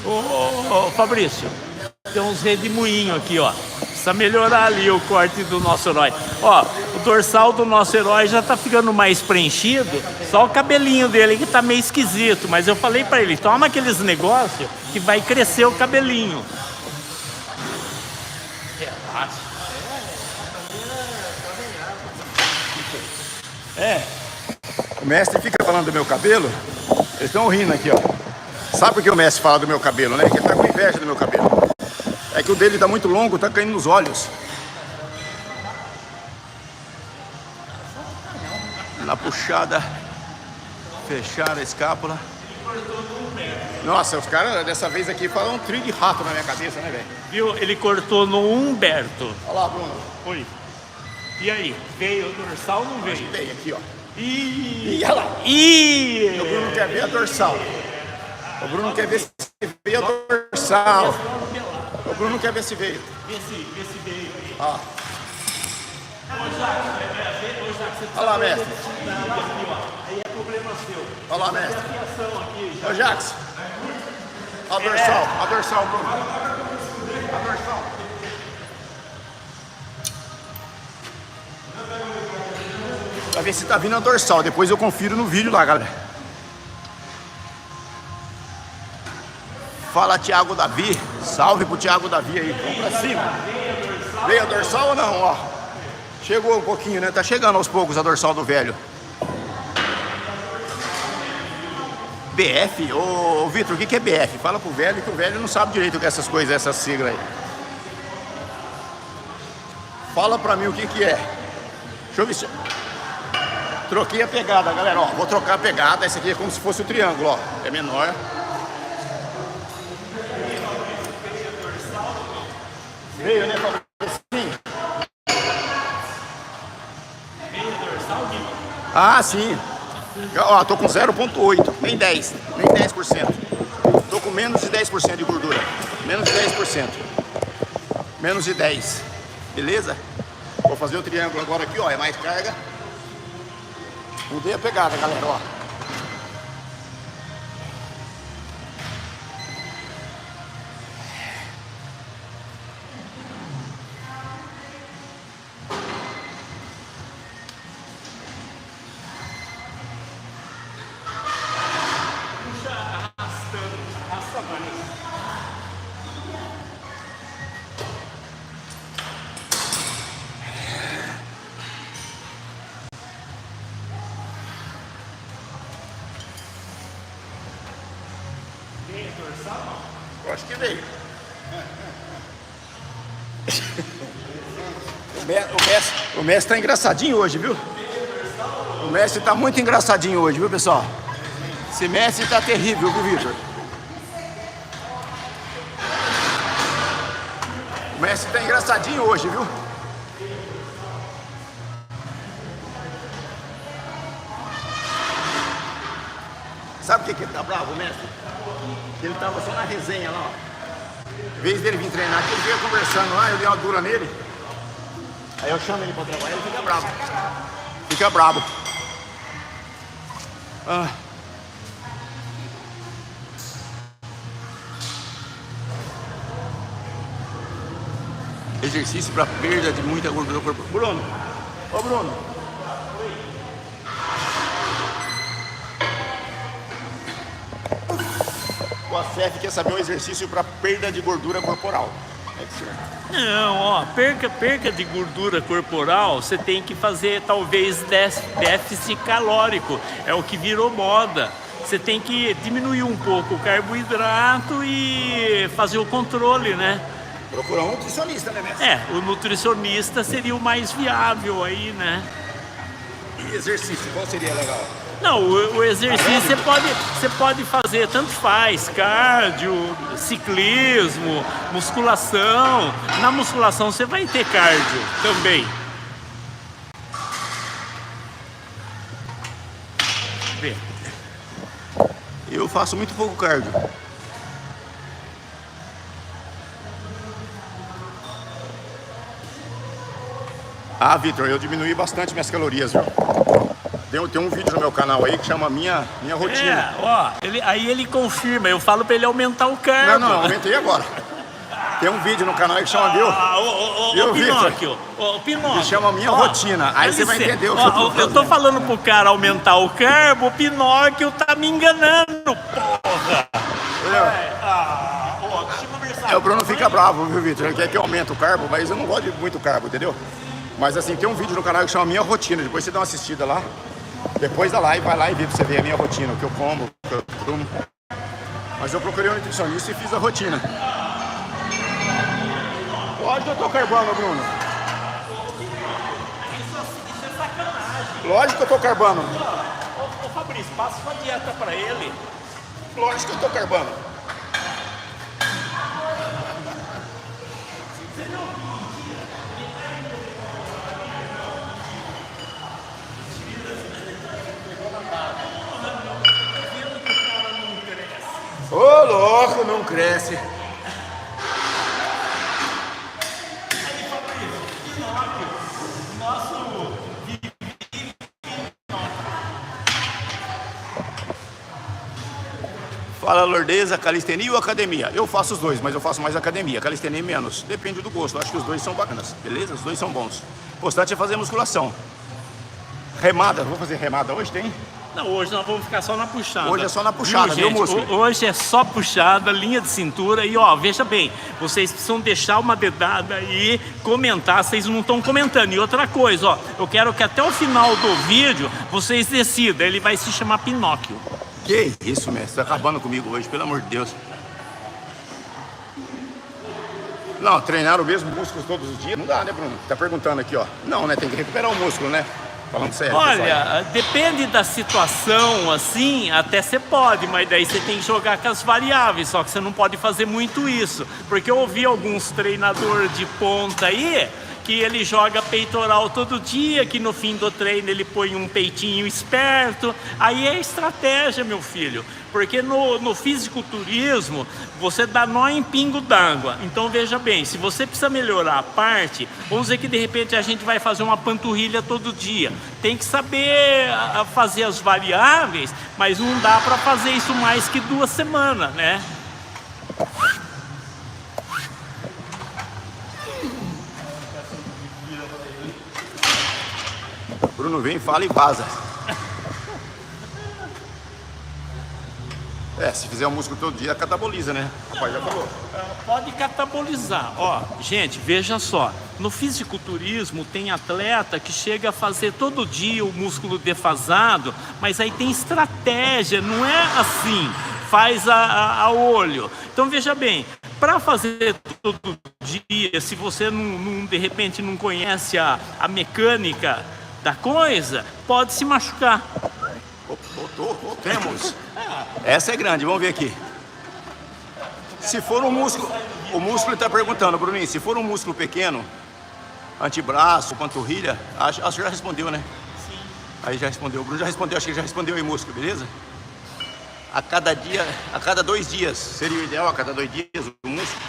Speaker 2: Ô, Fabrício, tem uns redemoinhos aqui, ó. Precisa melhorar ali o corte do nosso herói. Ó, o dorsal do nosso herói já tá ficando mais preenchido. Só o cabelinho dele que tá meio esquisito. Mas eu falei pra ele, toma aqueles negócios que vai crescer o cabelinho. Relaxa.
Speaker 1: O mestre fica falando do meu cabelo. Eles estão rindo aqui, ó. Sabe por que o mestre fala do meu cabelo, né? Que ele tá com inveja do meu cabelo. É que o dele tá muito longo, tá caindo nos olhos. Na puxada, fechar a escápula. Nossa, os caras dessa vez aqui falam um trio de rato na minha cabeça, né, velho?
Speaker 2: Viu? Ele cortou no Humberto.
Speaker 1: Olha lá, Bruno.
Speaker 2: Oi. E aí? Veio o dorsal ou não veio?
Speaker 1: Tem aqui, ó.
Speaker 2: Ih!
Speaker 1: Olha lá.
Speaker 2: Ih!
Speaker 1: O Bruno quer ver a dorsal. O Bruno quer ver se veio a dorsal. O Bruno quer ver se veio.
Speaker 2: Vê se veio aí.
Speaker 1: Ó. Olha lá, mestre.
Speaker 2: Aí é problema seu.
Speaker 1: Olha lá, mestre.
Speaker 2: Aqui,
Speaker 1: Ô, Jax. A dorsal, Bruno. A dorsal. Pra ver se tá vindo a dorsal. Depois eu confiro no vídeo lá, galera. Fala, Thiago Davi. Salve pro Thiago Davi aí. Vamos pra cima. Veio a dorsal ou não? Ó. Chegou um pouquinho, né? Tá chegando aos poucos a dorsal do velho. BF? Ô, Vitor, o que é BF? Fala pro velho que o velho não sabe direito o que é essas coisas, essas siglas aí. Fala pra mim o que é. Deixa eu ver se... Troquei a pegada, galera. Ó, vou trocar a pegada. Essa aqui é como se fosse o triângulo, ó. É menor. Veio, né? Sim. Ah, sim. Ó, tô com 0,8, nem 10, nem 10%. Tô com menos de 10% de gordura. Menos de 10%. Menos de 10. Beleza? Vou fazer o triângulo agora aqui, ó. É mais carga. Mudei a pegada, galera, ó. Eu acho que veio. O mestre tá engraçadinho hoje, viu? O mestre tá muito engraçadinho hoje, viu, pessoal? Esse mestre tá terrível, viu, Vitor? O mestre tá engraçadinho hoje, viu? Sabe por que ele tá bravo, mestre? Ele tava só na resenha lá, ó. Em vez dele vir treinar aqui, ele veio conversando lá, eu dei uma dura nele. Aí eu chamo ele pra trabalhar, ele fica bravo. Fica bravo. Ah. Exercício para perda de muita gordura corporal. Bruno, ô Bruno. O ACF quer saber um exercício para perda de gordura corporal. É que senhor.
Speaker 2: Não, ó, perca de gordura corporal, você tem que fazer talvez déficit calórico, é o que virou moda. Você tem que diminuir um pouco o carboidrato e fazer o controle, né?
Speaker 1: Procurar um nutricionista, né, mestre?
Speaker 2: É, o nutricionista seria o mais viável aí, né?
Speaker 1: E exercício, qual seria legal?
Speaker 2: Não, o exercício você pode fazer, tanto faz, cardio, ciclismo, musculação. Na musculação você vai ter cardio também. Vê.
Speaker 1: Eu faço muito pouco cardio. Ah, Vitor, eu diminuí bastante minhas calorias, viu? Tem um vídeo no meu canal aí que chama Minha Rotina.
Speaker 2: É, ó, aí ele confirma, eu falo pra ele aumentar o carbo.
Speaker 1: Não, aumentei agora. Tem um vídeo no canal aí que chama
Speaker 2: Ô Pinóquio,
Speaker 1: que chama Minha Rotina. Aí você vai entender o que eu tô falando.
Speaker 2: Eu tô falando pro cara aumentar o carbo, o Pinóquio tá me enganando, porra. Deixa eu conversar.
Speaker 1: O Bruno fica bravo, viu, Vitor? Ele quer que eu aumente o carbo, mas eu não gosto de muito carbo, entendeu? Mas assim, tem um vídeo no canal que chama Minha Rotina. Depois você dá uma assistida lá. Depois da live, vai lá e vê pra você ver a minha rotina, o que eu como, o que eu durmo. Mas eu procurei um nutricionista e fiz a rotina. Lógico que eu tô carbando, Bruno.
Speaker 2: Isso é sacanagem.
Speaker 1: Lógico que eu tô carbando.
Speaker 2: Ô Fabrício, passa uma dieta pra ele.
Speaker 1: Lógico que eu tô carbando. Ô, louco, não cresce. Fala, Lourdeza, calistenia ou academia? Eu faço os dois, mas eu faço mais academia, calistenia menos. Depende do gosto, acho que os dois são bacanas, beleza? Os dois são bons. O importante é fazer musculação. Remada, vou fazer remada hoje, tem?
Speaker 2: Não, hoje nós vamos ficar só na puxada.
Speaker 1: Hoje é só na puxada, viu,
Speaker 2: gente?
Speaker 1: músculo?
Speaker 2: Hoje é só puxada, linha de cintura. E ó, veja bem, vocês precisam deixar uma dedada e comentar, vocês não estão comentando. E outra coisa, ó, eu quero que até o final do vídeo vocês decidam, ele vai se chamar Pinóquio.
Speaker 1: Que isso, mestre, tá acabando comigo hoje, pelo amor de Deus. Não, treinar o mesmo músculo todos os dias não dá, né, Bruno? Tá perguntando aqui, ó. Não, né, tem que recuperar o músculo, né? Falando sério.
Speaker 2: Olha, depende da situação, assim, até você pode, mas daí você tem que jogar com as variáveis, só que você não pode fazer muito isso. Porque eu ouvi alguns treinadores de ponta aí, que ele joga peitoral todo dia, que no fim do treino ele põe um peitinho esperto. Aí é estratégia, meu filho, porque no fisiculturismo você dá nó em pingo d'água. Então veja bem, se você precisa melhorar a parte, vamos dizer que de repente a gente vai fazer uma panturrilha todo dia, tem que saber fazer as variáveis, mas não dá para fazer isso mais que 2 semanas, né?
Speaker 1: Bruno vem, fala e vaza. Se fizer o músculo todo dia, cataboliza, né? Rapaz, já falou.
Speaker 2: Pode catabolizar. Ó, gente, veja só. No fisiculturismo tem atleta que chega a fazer todo dia o músculo defasado, mas aí tem estratégia, não é assim. faz a olho. Então veja bem, para fazer todo dia, se você de repente não conhece a mecânica da coisa, pode se machucar.
Speaker 1: Temos. Essa é grande, vamos ver aqui. Se for um músculo, o músculo está perguntando, Bruninho, se for um músculo pequeno, antebraço, panturrilha, acho que já respondeu, né?
Speaker 2: Sim.
Speaker 1: Aí já respondeu, o Bruno já respondeu, acho que já respondeu aí músculo, beleza? A cada 2 dias, seria o ideal a cada 2 dias o músculo?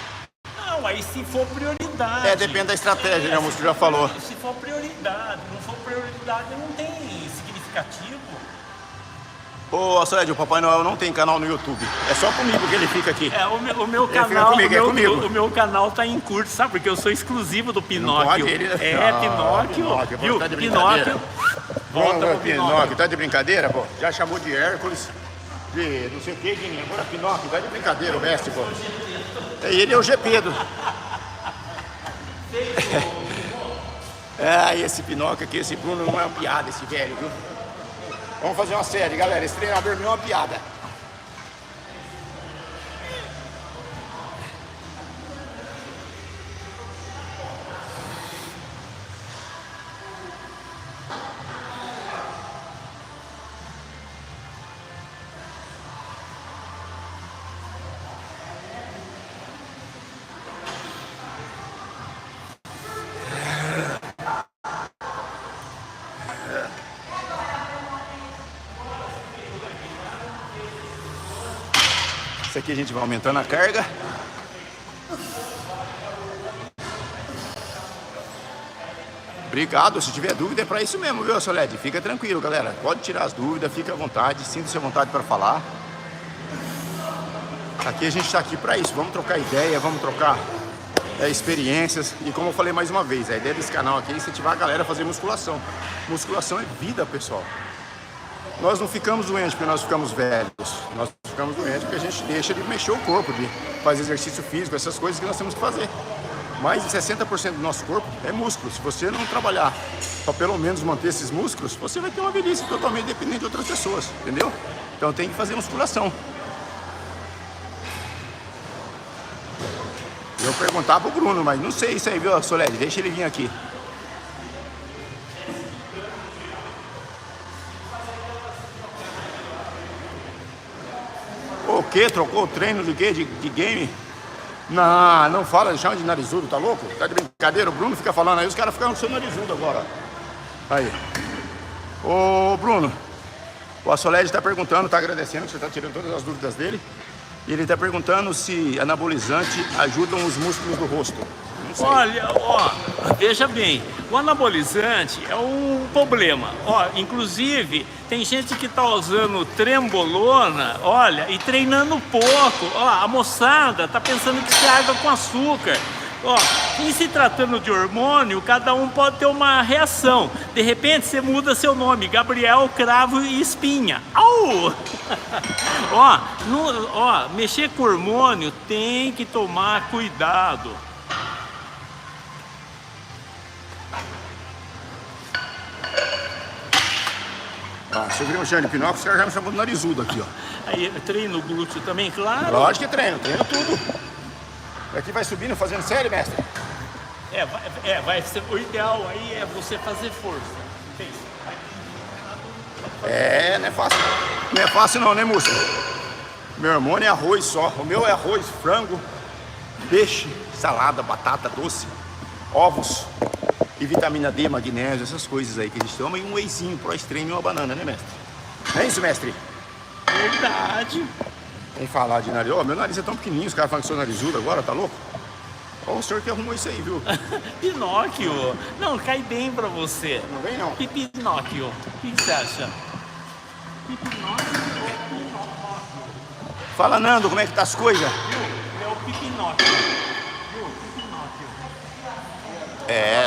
Speaker 2: Não, aí se for prioridade.
Speaker 1: Depende da estratégia, né? O músculo já falou.
Speaker 2: Se for prioridade, não for prioridade, não tem significativo.
Speaker 1: Ô, Soledade, o Papai Noel não tem canal no YouTube. É só comigo que ele fica aqui.
Speaker 2: O meu canal,
Speaker 1: comigo.
Speaker 2: o meu canal tá em curso, sabe? Porque eu sou exclusivo do Pinóquio. Pinóquio, viu?
Speaker 1: Tá de
Speaker 2: Pinóquio. Volta pro
Speaker 1: Pinóquio, tá de brincadeira, pô? Já chamou de Hércules, de não sei o que, de agora Pinóquio, tá de brincadeira o mestre, pô. Ele é o Gepedo. Esse Pinóquio aqui, esse Bruno não é uma piada, esse velho, viu? Vamos fazer uma série, galera. Esse treinador meu é uma piada. Isso aqui a gente vai aumentando a carga. Obrigado, se tiver dúvida é para isso mesmo, viu, Soledade? Fica tranquilo, galera. Pode tirar as dúvidas, fica à vontade, sinta-se à vontade para falar. Aqui a gente está aqui para isso, vamos trocar ideia, vamos trocar experiências. E como eu falei mais uma vez, a ideia desse canal aqui é incentivar a galera a fazer musculação. Musculação é vida, pessoal. Nós não ficamos doentes porque nós ficamos velhos. Nós ficamos doentes porque a gente deixa de mexer o corpo, de fazer exercício físico, essas coisas que nós temos que fazer. Mais de 60% do nosso corpo é músculo. Se você não trabalhar para pelo menos manter esses músculos, você vai ter uma velhice totalmente dependente de outras pessoas, entendeu? Então tem que fazer musculação. Eu perguntava pro Bruno, mas não sei isso aí, viu, Soledade? Deixa ele vir aqui. O quê? Trocou o treino de quê? De game? Não fala, chama de narizudo, tá louco? Tá de brincadeira? O Bruno fica falando aí, os caras ficam com o seu narizudo agora. Aí. Ô, Bruno, o Soledade tá perguntando, tá agradecendo, que você tá tirando todas as dúvidas dele. E ele tá perguntando se anabolizante ajudam os músculos do rosto. Não sei.
Speaker 2: Olha, veja bem, o anabolizante é um problema. Inclusive, tem gente que tá usando trembolona, e treinando pouco. A moçada tá pensando que isso é água com açúcar. Em se tratando de hormônio, cada um pode ter uma reação. De repente, você muda seu nome, Gabriel, Cravo e Espinha. Au! Mexer com hormônio tem que tomar cuidado.
Speaker 1: Se eu virar um chão de Pinóquio, os caras já me chamam de narizudo aqui, ó.
Speaker 2: Aí, treino o glúteo também, claro.
Speaker 1: Lógico que treino tudo. Aqui vai subindo, fazendo série, mestre?
Speaker 2: Vai ser, o ideal aí é você fazer força.
Speaker 1: Não é fácil. Não é fácil não, né, moça? Meu hormônio é arroz só. O meu é arroz, frango, peixe, salada, batata doce, ovos e vitamina D, magnésio, essas coisas aí que a gente toma. E um wheyzinho pro extremo e uma banana, né, mestre? Não é isso, mestre?
Speaker 2: Verdade.
Speaker 1: Vem falar de nariz. Meu nariz é tão pequenininho, os caras falam que sou narizudo agora, tá louco? O senhor que arrumou isso aí, viu?
Speaker 2: Pinóquio. Não, cai bem pra você.
Speaker 1: Não vem, não.
Speaker 2: Pinóquio. O que você acha?
Speaker 1: Fala, Nando, como é que tá as coisas?
Speaker 2: É o Pipinóquio.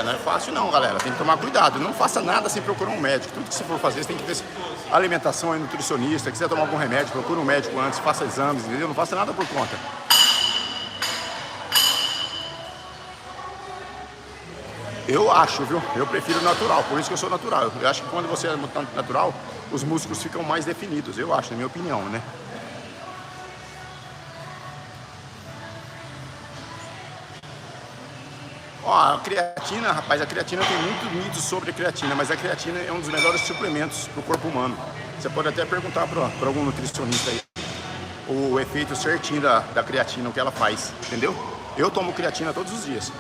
Speaker 1: Não é fácil não, galera. Tem que tomar cuidado. Não faça nada sem procurar um médico. Tudo que você for fazer, você tem que ter alimentação e nutricionista. Quiser tomar algum remédio, procura um médico antes, faça exames, entendeu? Não faça nada por conta. Eu acho, viu? Eu prefiro natural, por isso que eu sou natural. Eu acho que quando você é natural, os músculos ficam mais definidos. Eu acho, na minha opinião, né? Ó, a creatina, rapaz, a creatina tem muito mito sobre a creatina, mas a creatina é um dos melhores suplementos para o corpo humano. Você pode até perguntar para algum nutricionista aí o efeito certinho da creatina, o que ela faz, entendeu? Eu tomo creatina todos os dias.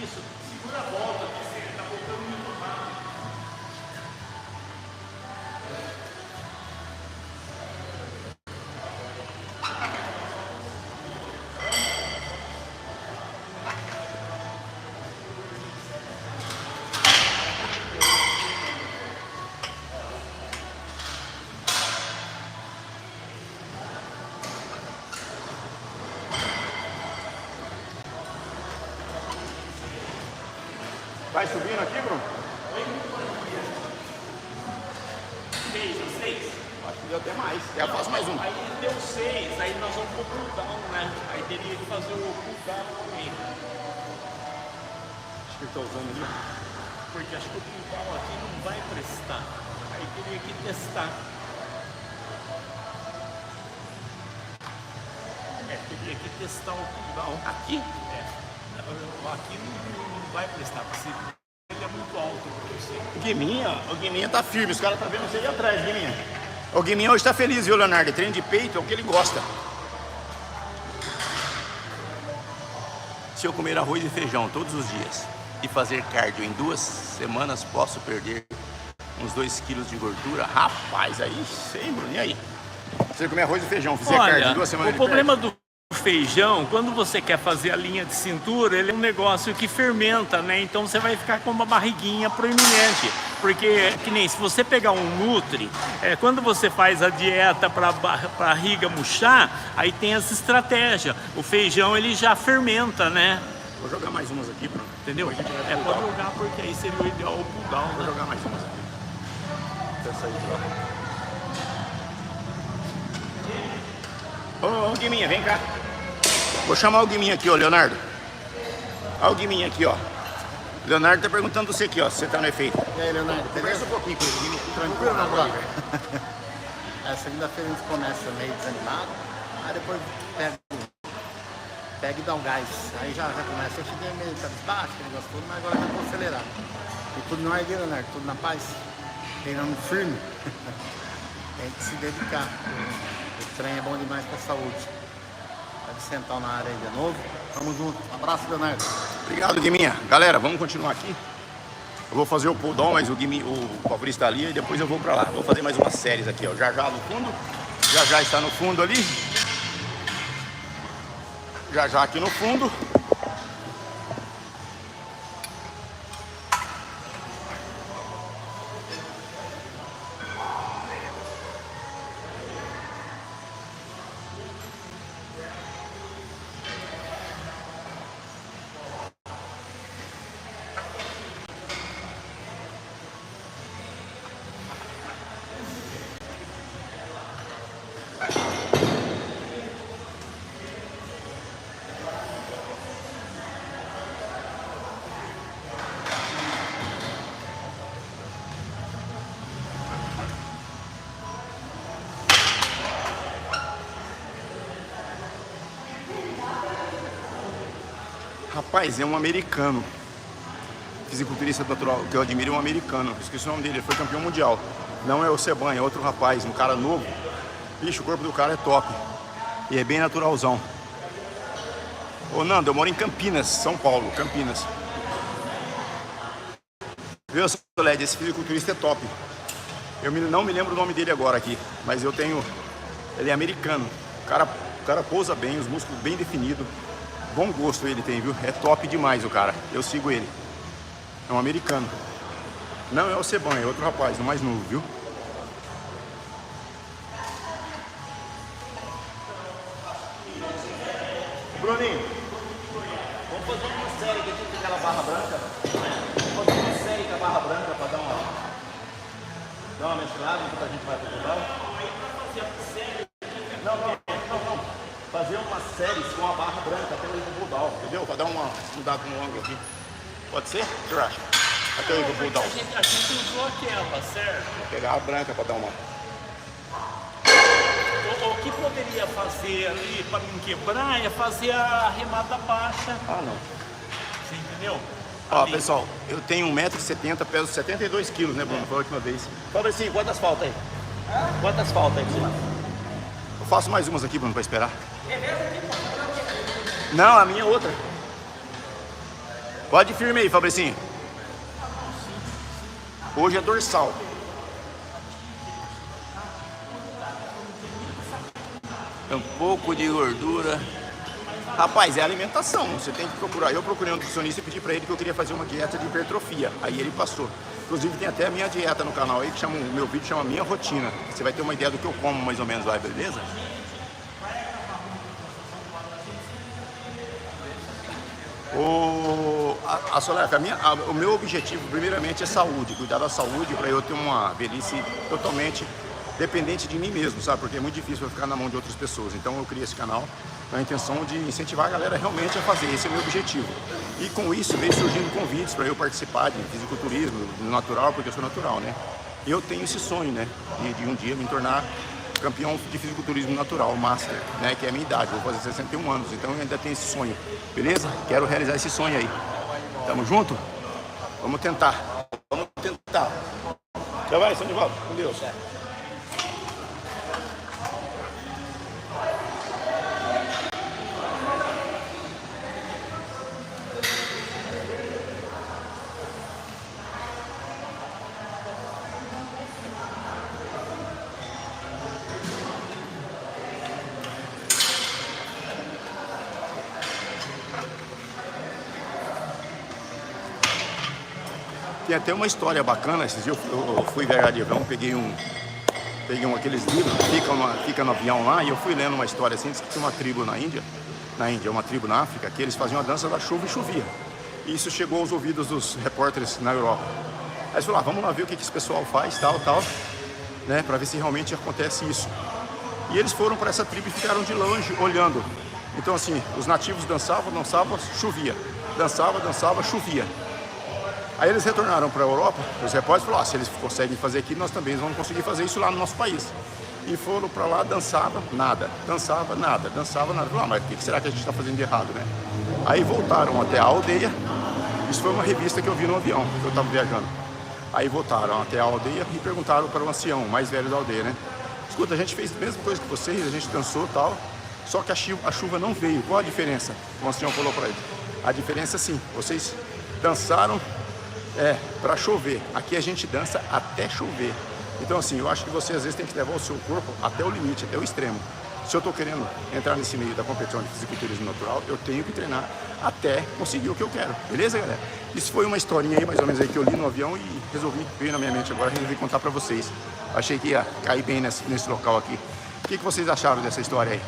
Speaker 2: Isso, segura a volta, que você está voltando muito rápido.
Speaker 1: Vai subindo aqui, Bruno?
Speaker 2: Seis.
Speaker 1: Acho que deu até mais. Já faço mais um.
Speaker 2: Aí deu 6, aí nós vamos pro pull down, né? Aí teria que fazer o pull down também.
Speaker 1: Acho que ele tá usando ali.
Speaker 2: Porque acho que o pull down aqui não vai prestar. Aí teria que testar. Teria que testar o pull down.
Speaker 1: Aqui?
Speaker 2: Aqui não vai prestar, porque ele é muito alto para você.
Speaker 1: O Guiminha tá firme, os caras tá vendo você aí atrás, Guiminha. O Guiminha hoje tá feliz, viu, Leonardo? Treino de peito é o que ele gosta. Se eu comer arroz e feijão todos os dias e fazer cardio em 2 semanas, posso perder uns 2 quilos de gordura? Rapaz, aí sei, Bruno, e aí? Se eu comer arroz e feijão, fizer cardio em 2 semanas,
Speaker 2: o problema do feijão, quando você quer fazer a linha de cintura, ele é um negócio que fermenta, né? Então você vai ficar com uma barriguinha proeminente. Porque, que nem se você pegar um Nutri, quando você faz a dieta para barriga murchar, aí tem essa estratégia. O feijão, ele já fermenta, né?
Speaker 1: Vou jogar mais umas aqui, Bruno.
Speaker 2: Entendeu? Pode jogar, porque aí seria o ideal o pull down,
Speaker 1: Vou
Speaker 2: né?
Speaker 1: jogar mais umas aqui. Essa aí, ó. Ô, Guiminha, vem cá. Vou chamar o Guiminha aqui, ó, Leonardo. Olha o Guiminha aqui, ó. Leonardo tá perguntando você aqui, ó, se você tá no efeito.
Speaker 5: E aí, Leonardo,
Speaker 1: Conversa um pouquinho com ele, Guiminha.
Speaker 5: tranquilo, meu brother? Segunda-feira a gente começa meio desanimado, aí depois pega e dá um gás. Aí já começa, eu cheguei meio cabisbaixo, aquele negócio todo, mas agora já vou acelerar. E tudo não é de Leonardo, tudo na paz, treinando firme. Tem que se dedicar. O treino é bom demais para a saúde. Pode sentar na área aí de novo. Tamo junto. Um abraço, Leonardo.
Speaker 1: Obrigado, Guiminha. Galera, vamos continuar aqui. Eu vou fazer o pull down, mas o Fabrício tá ali e depois eu vou pra lá. Vou fazer mais umas séries aqui, ó. Já no fundo. Já está no fundo ali. Já aqui no fundo. Rapaz, é um americano. Fisiculturista natural que eu admiro é um americano. Esqueci o nome dele, ele foi campeão mundial. Não é o Seban, é outro rapaz, um cara novo. Bicho, o corpo do cara é top. E é bem naturalzão. Ô Nando, eu moro em Campinas, São Paulo, Campinas. Viu, Soled, esse fisiculturista é top. Não me lembro o nome dele agora aqui, mas eu tenho... Ele é americano. O cara pousa bem, os músculos bem definidos. Bom gosto ele tem, viu? É top demais o cara. Eu sigo ele. É um americano. Não é o Seban, é outro rapaz, o mais novo, viu? Bruninho, vamos fazer uma série aqui com aquela barra branca. Vamos fazer uma série com a barra branca para dar uma mesclada enquanto a gente vai pro pedal. Não. Fazer umas séries com entendeu? Pra dar uma mudada no ângulo aqui. Pode ser? O que você acha? Até eu vou dar.
Speaker 2: A gente usou aquela, certo?
Speaker 1: Vou pegar a branca pra dar uma.
Speaker 2: O que poderia fazer ali para não quebrar é fazer a remada baixa.
Speaker 1: Ah, não.
Speaker 2: Você entendeu?
Speaker 1: Ó,
Speaker 2: Ali.
Speaker 1: pessoal, eu tenho 1,70 m, peso 72 kg, né, Bruno? Foi a última vez. Fala assim, quantas faltam aí? Quantas faltam aí? Eu faço mais umas aqui, Bruno, pra esperar. Não, a minha é outra. Pode ir firme aí, Fabricinho. Hoje é dorsal. É um pouco de gordura. Rapaz, é alimentação, você tem que procurar. Eu procurei um nutricionista e pedi pra ele que eu queria fazer uma dieta de hipertrofia. Aí ele passou. Inclusive tem até a minha dieta no canal aí, que chama, o meu vídeo chama Minha Rotina. Você vai ter uma ideia do que eu como mais ou menos lá, beleza? O meu objetivo, primeiramente, é saúde. Cuidar da saúde para eu ter uma velhice totalmente dependente de mim mesmo, sabe? Porque é muito difícil eu ficar na mão de outras pessoas. Então eu criei esse canal com a intenção de incentivar a galera realmente a fazer. Esse é o meu objetivo. E com isso veio surgindo convites para eu participar de fisiculturismo, do natural, porque eu sou natural, né? Eu tenho esse sonho, né? De um dia me tornar campeão de fisiculturismo natural, master, né? Que é a minha idade, vou fazer 61 anos, então eu ainda tenho esse sonho, beleza? Quero realizar esse sonho aí. Tamo junto? Vamos tentar. Vamos tentar. Já vai, Sanivaldo, com Deus. Tem até uma história bacana. Esses dias eu fui viajar de avião, peguei aqueles livros que fica no avião lá, e eu fui lendo uma história assim, diz que tinha uma tribo na Índia, uma tribo na África, que eles faziam a dança da chuva e chovia. E isso chegou aos ouvidos dos repórteres na Europa. Aí eles falaram, vamos lá ver o que esse pessoal faz, tal, né, para ver se realmente acontece isso. E eles foram para essa tribo e ficaram de longe olhando. Então assim, os nativos dançavam, chovia. Dançava, chovia. Aí eles retornaram para a Europa, os repórteres falaram, se eles conseguem fazer aqui, nós também vamos conseguir fazer isso lá no nosso país. E foram para lá, dançava nada. Falaram, mas o que será que a gente está fazendo de errado, né? Aí voltaram até a aldeia, isso foi uma revista que eu vi no avião, que eu estava viajando. Aí voltaram até a aldeia e perguntaram para o ancião, mais velho da aldeia, né? Escuta, a gente fez a mesma coisa que vocês, a gente dançou e tal, só que a chuva não veio. Qual a diferença? O ancião falou para ele. A diferença é sim, vocês dançaram para chover. Aqui a gente dança até chover. Então assim, eu acho que você às vezes tem que levar o seu corpo até o limite, até o extremo. Se eu tô querendo entrar nesse meio da competição de fisiculturismo natural, eu tenho que treinar até conseguir o que eu quero. Beleza, galera? Isso foi uma historinha aí, mais ou menos aí, que eu li no avião e veio na minha mente agora, resolvi contar pra vocês. Achei que ia cair bem nesse local aqui. O que vocês acharam dessa história aí?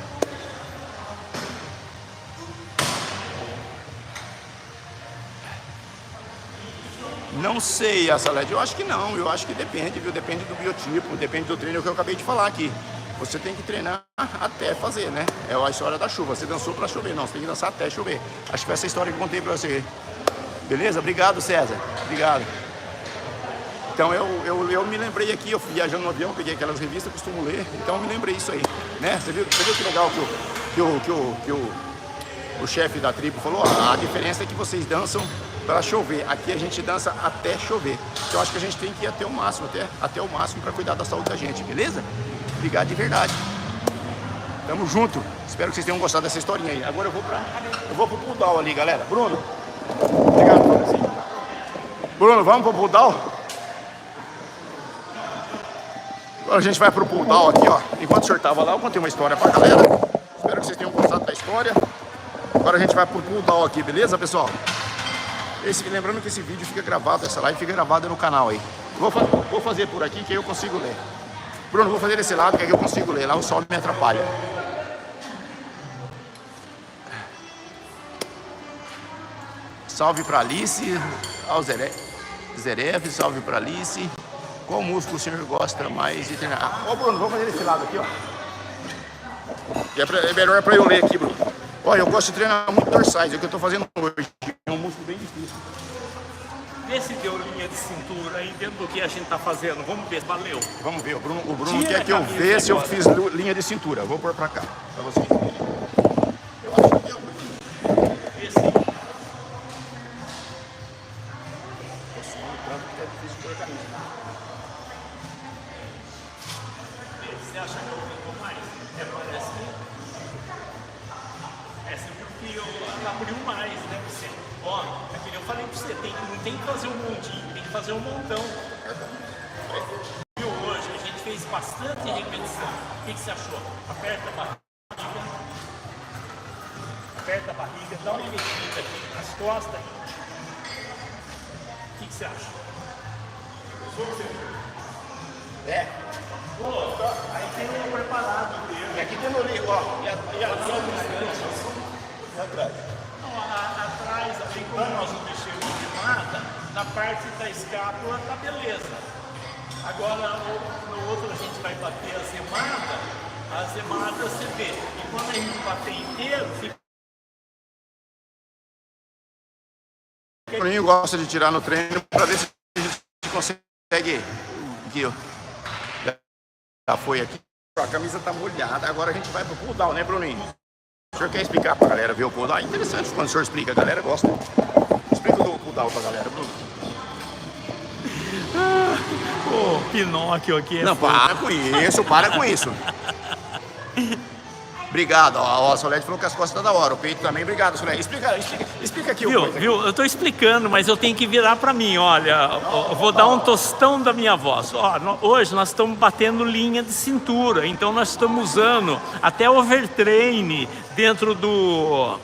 Speaker 1: Não sei, essa LED, eu acho que não, eu acho que depende, viu? Depende do biotipo, depende do treino que eu acabei de falar aqui. Você tem que treinar até fazer, né? É a história da chuva, você dançou pra chover, não, você tem que dançar até chover. Acho que foi essa história que eu contei pra você. Beleza? Obrigado, César, obrigado. Então eu me lembrei aqui, eu fui viajando no avião, peguei aquelas revistas, costumo ler, então eu me lembrei isso aí, né? Você viu que legal que o chefe da tribo falou? A diferença é que vocês dançam para chover, aqui a gente dança até chover. Então eu acho que a gente tem que ir até o máximo, até o máximo para cuidar da saúde da gente, beleza? Obrigado de verdade. Tamo junto. Espero que vocês tenham gostado dessa historinha aí. Agora eu vou pro pull down ali, galera. Bruno. Obrigado, Fabrício. Bruno, vamos pro pull down? Agora a gente vai pro pull down aqui, ó. Enquanto o senhor tava lá, eu contei uma história pra galera. Espero que vocês tenham gostado da história. Agora a gente vai pro pull down aqui, beleza, pessoal? Lembrando que esse vídeo fica gravado, essa live fica gravada no canal aí. Vou fazer por aqui que aí eu consigo ler. Bruno, vou fazer desse lado que aí eu consigo ler. Lá o sol me atrapalha. Salve pra Alice, ao Zerev, salve pra Alice. Qual músculo o senhor gosta mais de treinar? Ó, Bruno, vamos fazer desse lado aqui, ó. É melhor pra eu ler aqui, Bruno. Olha, eu gosto de treinar muito dorsais, é o que eu tô fazendo hoje. É um músculo bem difícil.
Speaker 2: Vê se deu linha de cintura aí dentro do que a gente tá fazendo. Vamos ver, valeu.
Speaker 1: Vamos ver, o Bruno
Speaker 2: Tira
Speaker 1: quer que
Speaker 2: a
Speaker 1: eu
Speaker 2: camisa
Speaker 1: veja se eu
Speaker 2: agora.
Speaker 1: fiz linha de cintura. Vou pôr pra cá, pra vocês verem. Eu acho que deu.
Speaker 2: Vê se...
Speaker 1: Tô suando tanto que é difícil pôr a camisa.
Speaker 2: Você acha que eu vou mais? Parece que... Essa é porque eu abriu mais, né, você? Ó, é que eu falei pra você, não tem que fazer um montinho, tem que fazer um montão. Viu, hoje a gente fez bastante repetição. O que você achou? Aperta a barriga. Aperta a barriga, dá uma mexida aqui nas costas. O que você acha?
Speaker 1: É.
Speaker 2: Aí tem um preparado dele.
Speaker 1: E aqui tem no livro, ó.
Speaker 2: E atrás? Não, atrás, ali como nós não mexemos de nada, na parte da escápula tá beleza. Agora, no outro a gente vai bater a zemada você vê. E quando a gente bater inteiro, fica...
Speaker 1: O Bruninho gosta de tirar no treino pra ver se a gente consegue. Aqui, ó. Já foi aqui. A camisa tá molhada, agora a gente vai pro pull down, né, Bruninho? O senhor quer explicar pra galera ver o pull down? É interessante quando o senhor explica, a galera gosta. Explica o pull down pra galera, Bruno.
Speaker 2: Ô, Pinóquio aqui.
Speaker 1: Não, para com isso, para com isso. Obrigado, ó, a Solete falou que as costas tá da hora, o peito também, obrigado, Solete. Explica aqui o coisa.
Speaker 2: Viu? Eu tô explicando, mas eu tenho que virar para mim, olha, eu vou dar um tostão da minha voz. Ó, hoje nós estamos batendo linha de cintura, então nós estamos usando até overtrain dentro do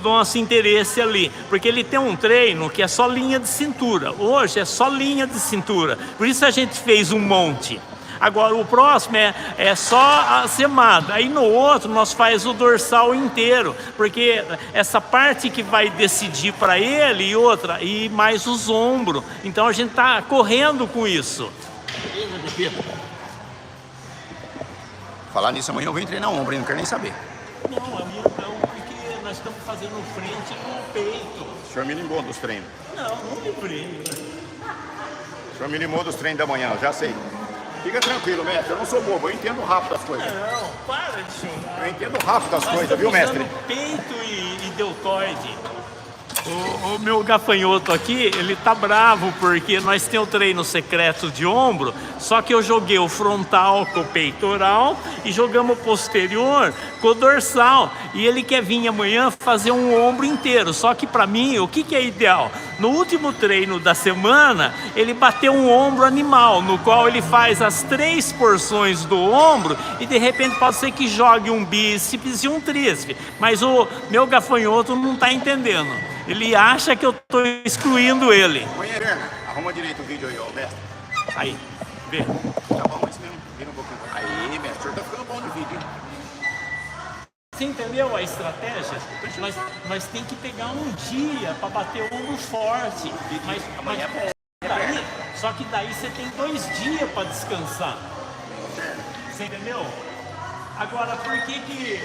Speaker 2: nosso interesse ali, porque ele tem um treino que é só linha de cintura, hoje é só linha de cintura, por isso a gente fez um monte. Agora o próximo é só a semada, aí no outro nós faz o dorsal inteiro, porque essa parte que vai decidir para ele e outra, e mais os ombros, então a gente tá correndo com isso.
Speaker 1: Falar nisso, amanhã eu venho treinar ombro, hein? Não quero nem saber.
Speaker 2: Não, a minha não, porque nós estamos fazendo frente com o peito.
Speaker 1: O senhor me limou dos treinos.
Speaker 2: Não livrei.
Speaker 1: O senhor me limou dos treinos da manhã, eu já sei. Fica tranquilo, mestre, eu não sou bobo, eu entendo rápido as coisas.
Speaker 2: Não, para de chorar.
Speaker 1: Eu entendo rápido as
Speaker 2: Nós
Speaker 1: coisas, viu,
Speaker 2: estamos
Speaker 1: mestre?
Speaker 2: usando peito e deltoide. O meu gafanhoto aqui, ele tá bravo porque nós temos o treino secreto de ombro, só que eu joguei o frontal com o peitoral e jogamos o posterior com o dorsal. E ele quer vir amanhã fazer um ombro inteiro, só que para mim, o que é ideal? No último treino da semana, ele bateu um ombro animal, no qual ele faz as 3 porções do ombro e de repente pode ser que jogue um bíceps e um tríceps, mas o meu gafanhoto não está entendendo. Ele acha que eu estou excluindo ele.
Speaker 1: Põe a perna, arruma direito o vídeo aí, ó, mestre.
Speaker 2: Aí, vê.
Speaker 1: Tá bom, isso mesmo, vira um pouquinho. Aí, mestre, o senhor tá ficando bom no vídeo, hein?
Speaker 2: Você entendeu a estratégia? Nós tem que pegar um dia para bater o ombro forte. Mas daí, só que daí você tem 2 dias para descansar. Você entendeu? Agora, por que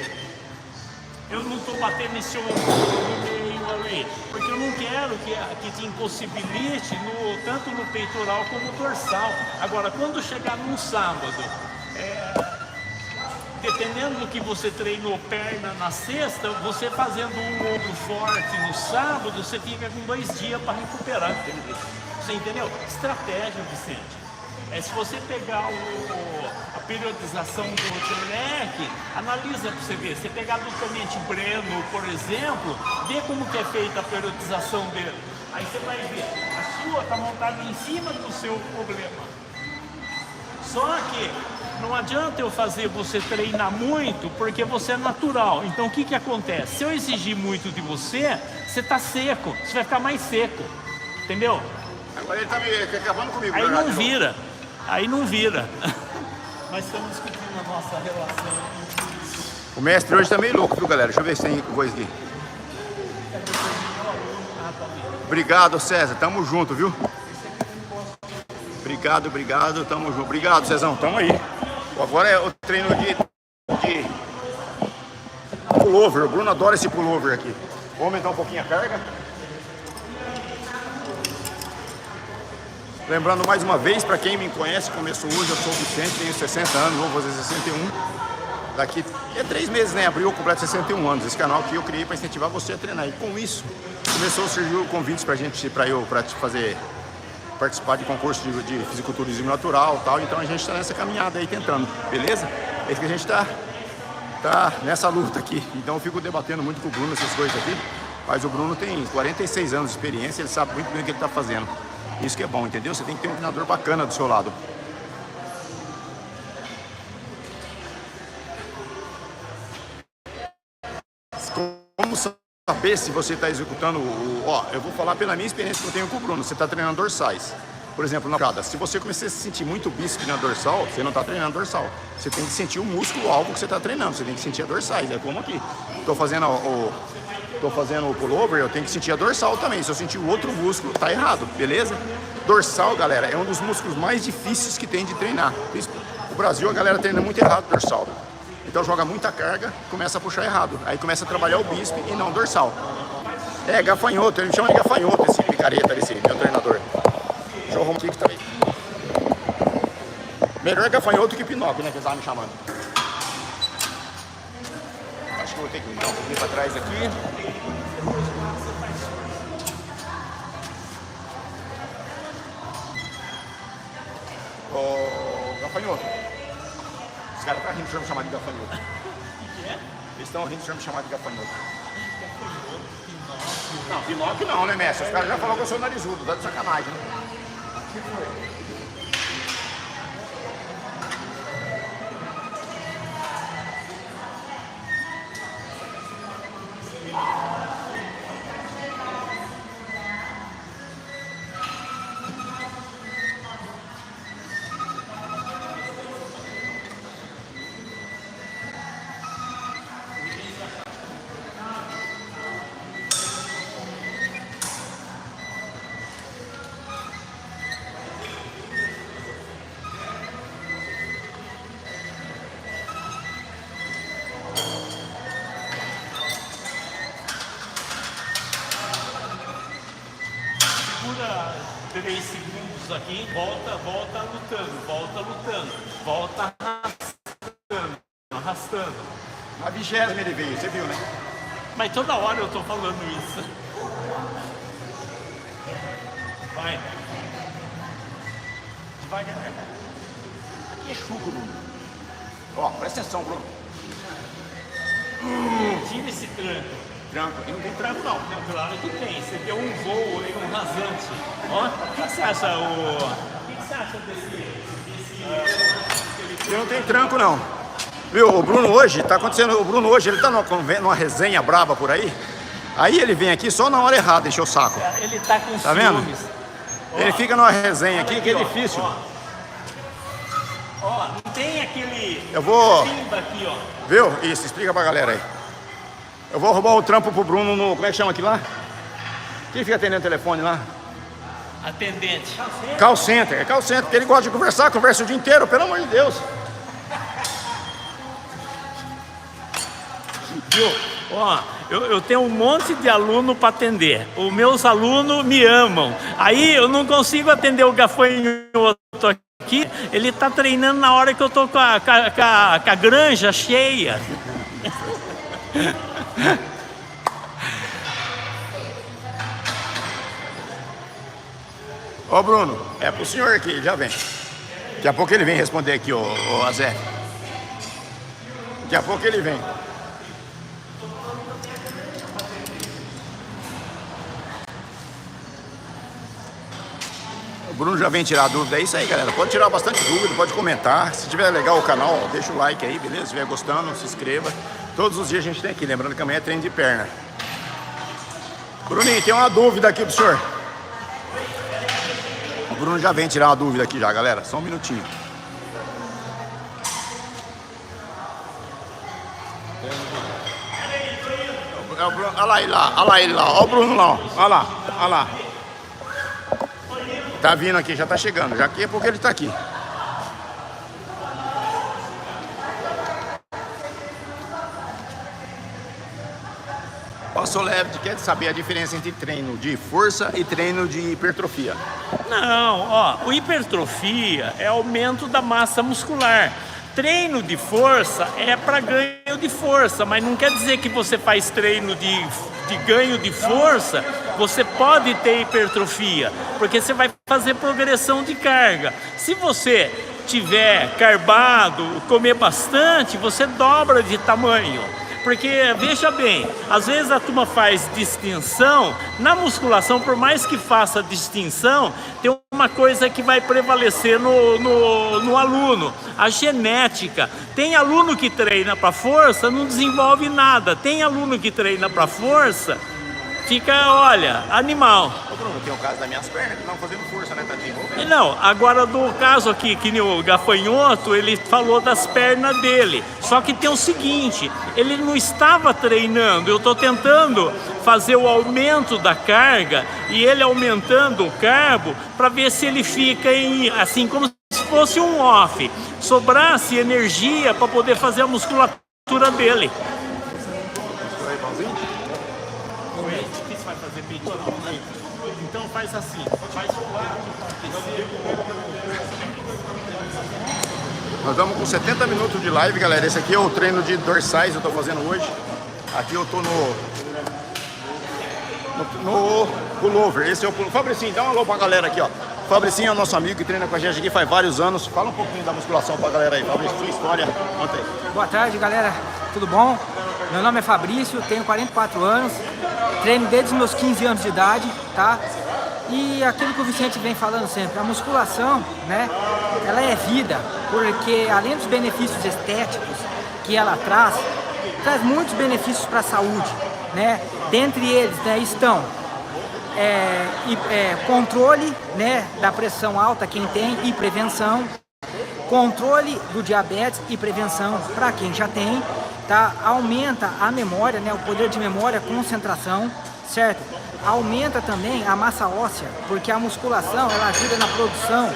Speaker 2: eu não estou batendo esse ombro no meio ali? Porque eu não quero que te impossibilite tanto no peitoral como no dorsal. Agora, quando chegar num sábado, dependendo do que você treinou perna na sexta, você fazendo um ombro forte no sábado, você fica com 2 dias para recuperar. Você entendeu? Estratégia, Vicente. Se você pegar a periodização do Otterneck, analisa para você ver. Você pegar do Tenente Breno, por exemplo, vê como que é feita a periodização dele. Aí você vai ver, a sua está montada em cima do seu problema. Só que não adianta eu fazer você treinar muito, porque você é natural. Então o que acontece? Se eu exigir muito de você, você está seco, você vai ficar mais seco. Entendeu?
Speaker 1: Agora ele tá me acabando comigo.
Speaker 2: Aí não vira. Aí não vira. Nós estamos discutindo a nossa relação.
Speaker 1: O mestre hoje tá meio louco, viu, galera? Deixa eu ver se tem coisa aqui. Obrigado, César. Tamo junto, viu? Obrigado, tamo junto. Obrigado, Cezão. Tamo aí. Agora é o treino de pullover. O Bruno adora esse pullover aqui. Vou aumentar um pouquinho a carga. Lembrando mais uma vez, para quem me conhece, começo hoje, eu sou o Vicente, tenho 60 anos, vou fazer 61. Daqui 3 meses, né? Abril eu completo 61 anos. Esse canal que eu criei para incentivar você a treinar. E com isso, começou a surgir convites para participar de concurso de fisiculturismo natural e tal. Então a gente está nessa caminhada aí tentando, beleza? É isso que a gente tá nessa luta aqui. Então eu fico debatendo muito com o Bruno essas coisas aqui. Mas o Bruno tem 46 anos de experiência, ele sabe muito bem o que ele está fazendo. Isso que é bom, entendeu? Você tem que ter um treinador bacana do seu lado. Como saber se você está executando eu vou falar pela minha experiência que eu tenho com o Bruno. Você está treinando dorsais. Por exemplo, na cada, se você começar a se sentir muito bíceps na dorsal, você não está treinando dorsal. Você tem que sentir o músculo alvo que você está treinando. Você tem que sentir a dorsais. É como aqui. Estou fazendo o pullover, eu tenho que sentir a dorsal também. Se eu sentir o outro músculo, tá errado, beleza? Dorsal, galera, é um dos músculos mais difíceis que tem de treinar. O Brasil, a galera treina muito errado dorsal. Então joga muita carga, começa a puxar errado. Aí começa a trabalhar o bíceps e não dorsal. É, gafanhoto, ele me chama de gafanhoto, esse picareta desse meu treinador. Deixa eu arrumar aqui que tá aí. Melhor gafanhoto que Pinóquio, né, que eles estavam me chamando. Acho que eu vou ter que virar um pouquinho pra trás aqui. Ô, gafanhoto. Os caras estão rindo de me chamar de gafanhoto. Eles estão rindo de me chamar de gafanhoto. Não, Pinóquio não, né, mestre? Os caras já falaram que eu sou narizudo, tá de sacanagem, né? O que foi?
Speaker 2: Segura 3 segundos aqui, volta lutando, volta arrastando.
Speaker 1: A 20ª ele veio, você viu, né?
Speaker 2: Mas toda hora eu tô falando isso. Vai.
Speaker 1: Devagar. Aqui é chuco, Bruno. Ó, presta atenção, Bruno.
Speaker 2: Tira esse tranco.
Speaker 1: Tranco. Aqui não tem tranco, não.
Speaker 2: Não, claro que tem. Você deu um voo aí, um rasante. Ó, o que você acha,
Speaker 1: Aqui não tem tranco, não. Viu, o Bruno hoje, tá acontecendo, o Bruno hoje, ele tá numa resenha braba por aí. Aí ele vem aqui só na hora errada, encher o saco.
Speaker 2: Ele tá com
Speaker 1: Tá vendo?
Speaker 2: ciúmes.
Speaker 1: Ele fica numa resenha aqui que é difícil.
Speaker 2: Ó, não tem aquele...
Speaker 1: Eu vou...
Speaker 2: Pimba aqui, ó.
Speaker 1: Viu? Isso, explica pra galera aí. Eu vou roubar o trampo pro Bruno no... Como é que chama aquilo lá? Quem fica atendendo o telefone lá?
Speaker 2: Atendente.
Speaker 1: Call center. É call center, porque ele gosta de conversar, conversa o dia inteiro, pelo amor de Deus.
Speaker 2: Viu? Ó, eu tenho um monte de aluno para atender. Os meus alunos me amam. Aí eu não consigo atender o gafanhoto aqui. Ele tá treinando na hora que eu tô com a granja cheia.
Speaker 1: Ô Bruno, é pro senhor aqui, já vem. Daqui a pouco ele vem responder aqui, ô Azé. Daqui a pouco ele vem. O Bruno já vem tirar dúvida, é isso aí, galera. Pode tirar bastante dúvida, pode comentar. Se tiver legal o canal, ó, deixa o like aí, beleza? Se estiver gostando, se inscreva. Todos os dias a gente tem aqui, lembrando que amanhã é treino de perna. Bruninho, tem uma dúvida aqui pro senhor. O Bruno já vem tirar uma dúvida aqui já, galera. Só um minutinho. É o Bruno, olha lá ele lá. Olha o Bruno lá, ó. Olha lá. Tá vindo aqui, já tá chegando. Já que é porque ele tá aqui. Solevd quer saber a diferença entre treino de força e treino de hipertrofia.
Speaker 2: Não, ó, o hipertrofia é aumento da massa muscular. Treino de força é para ganho de força, mas não quer dizer que você faz treino de ganho de força, você pode ter hipertrofia, porque você vai fazer progressão de carga. Se você tiver carbado, comer bastante, você dobra de tamanho. Porque, veja bem, às vezes a turma faz distinção, na musculação, por mais que faça distinção, tem uma coisa que vai prevalecer no aluno, a genética. Tem aluno que treina para força, não desenvolve nada. Tem aluno que treina para força, fica, olha, animal.
Speaker 1: Ô Bruno, tem o caso das minhas pernas que não fazendo força, né, Tadinho?
Speaker 2: E não, agora do caso aqui, que o gafanhoto, ele falou das pernas dele. Só que tem o seguinte, ele não estava treinando, eu estou tentando fazer o aumento da carga e ele aumentando o carbo para ver se ele fica em, assim, como se fosse um off, sobrasse energia para poder fazer a musculatura dele. Vai fazer peitoral, né? Então faz assim, faz o lado.
Speaker 1: Nós vamos com 70 minutos de live, galera. Esse aqui é o treino de dorsais que eu tô fazendo hoje. Aqui eu tô no pullover. Esse é o pullover. Fabricinho, dá um alô pra galera aqui, ó. Fabricinho é o nosso amigo que treina com a gente aqui faz vários anos. Fala um pouquinho da musculação pra galera aí. Fabrício, sua história, conta aí.
Speaker 6: Boa tarde, galera. Tudo bom? Meu nome é Fabrício, tenho 44 anos, treino desde os meus 15 anos de idade, tá? E aquilo que o Vicente vem falando sempre, a musculação, né? Ela é vida, porque além dos benefícios estéticos que ela traz muitos benefícios para a saúde, né? Dentre eles, né, estão controle, né, da pressão alta, quem tem, e prevenção, controle do diabetes e prevenção para quem já tem, tá? Aumenta a memória, né, o poder de memória, concentração, certo? Aumenta também a massa óssea, porque a musculação ela ajuda na produção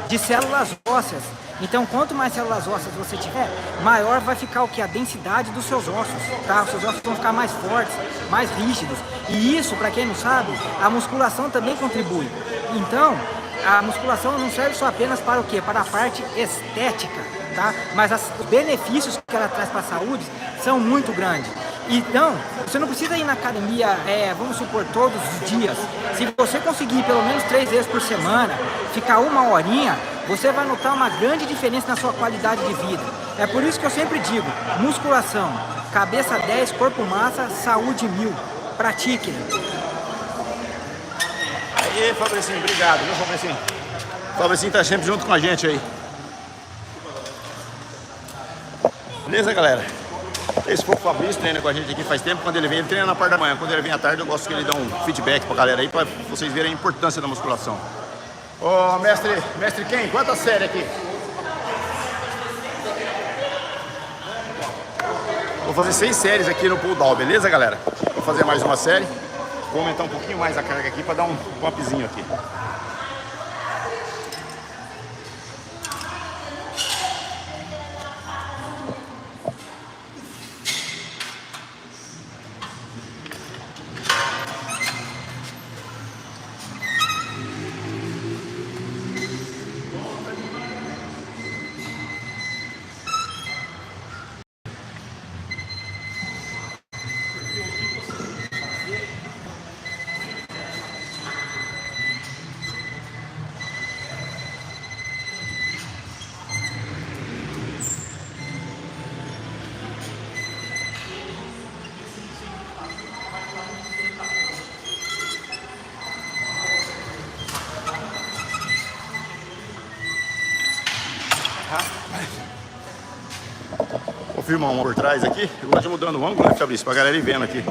Speaker 6: de células ósseas. Então, quanto mais células ósseas você tiver, maior vai ficar o que? A densidade dos seus ossos, tá? Os seus ossos vão ficar mais fortes, mais rígidos. E isso, para quem não sabe, a musculação também contribui. Então, a musculação não serve só apenas para o quê? Para a parte estética, tá? Mas os benefícios que ela traz para a saúde são muito grandes. Então, você não precisa ir na academia, vamos supor, todos os dias. Se você conseguir pelo menos 3 vezes por semana, ficar 1 horinha, você vai notar uma grande diferença na sua qualidade de vida. É por isso que eu sempre digo, musculação, cabeça 10, corpo massa, saúde 1000. Pratiquem.
Speaker 1: Aí, Fabricinho, obrigado, viu, Fabricinho? O Fabricinho tá sempre junto com a gente aí. Beleza, galera? Esse foi o Fabrício, treina com a gente aqui faz tempo. Quando ele vem, ele treina na parte da manhã. Quando ele vem à tarde, eu gosto que ele dê um feedback pra galera aí, pra vocês verem a importância da musculação. Ô, mestre Ken, quantas séries aqui? Vou fazer 6 séries aqui no pull down, beleza, galera? Vou fazer mais uma série. Vou aumentar um pouquinho mais a carga aqui pra dar um pumpzinho aqui. Vou filmar uma por trás aqui. Eu gosto de mudando o ângulo, né, Fabrício? Pra galera ir vendo aqui.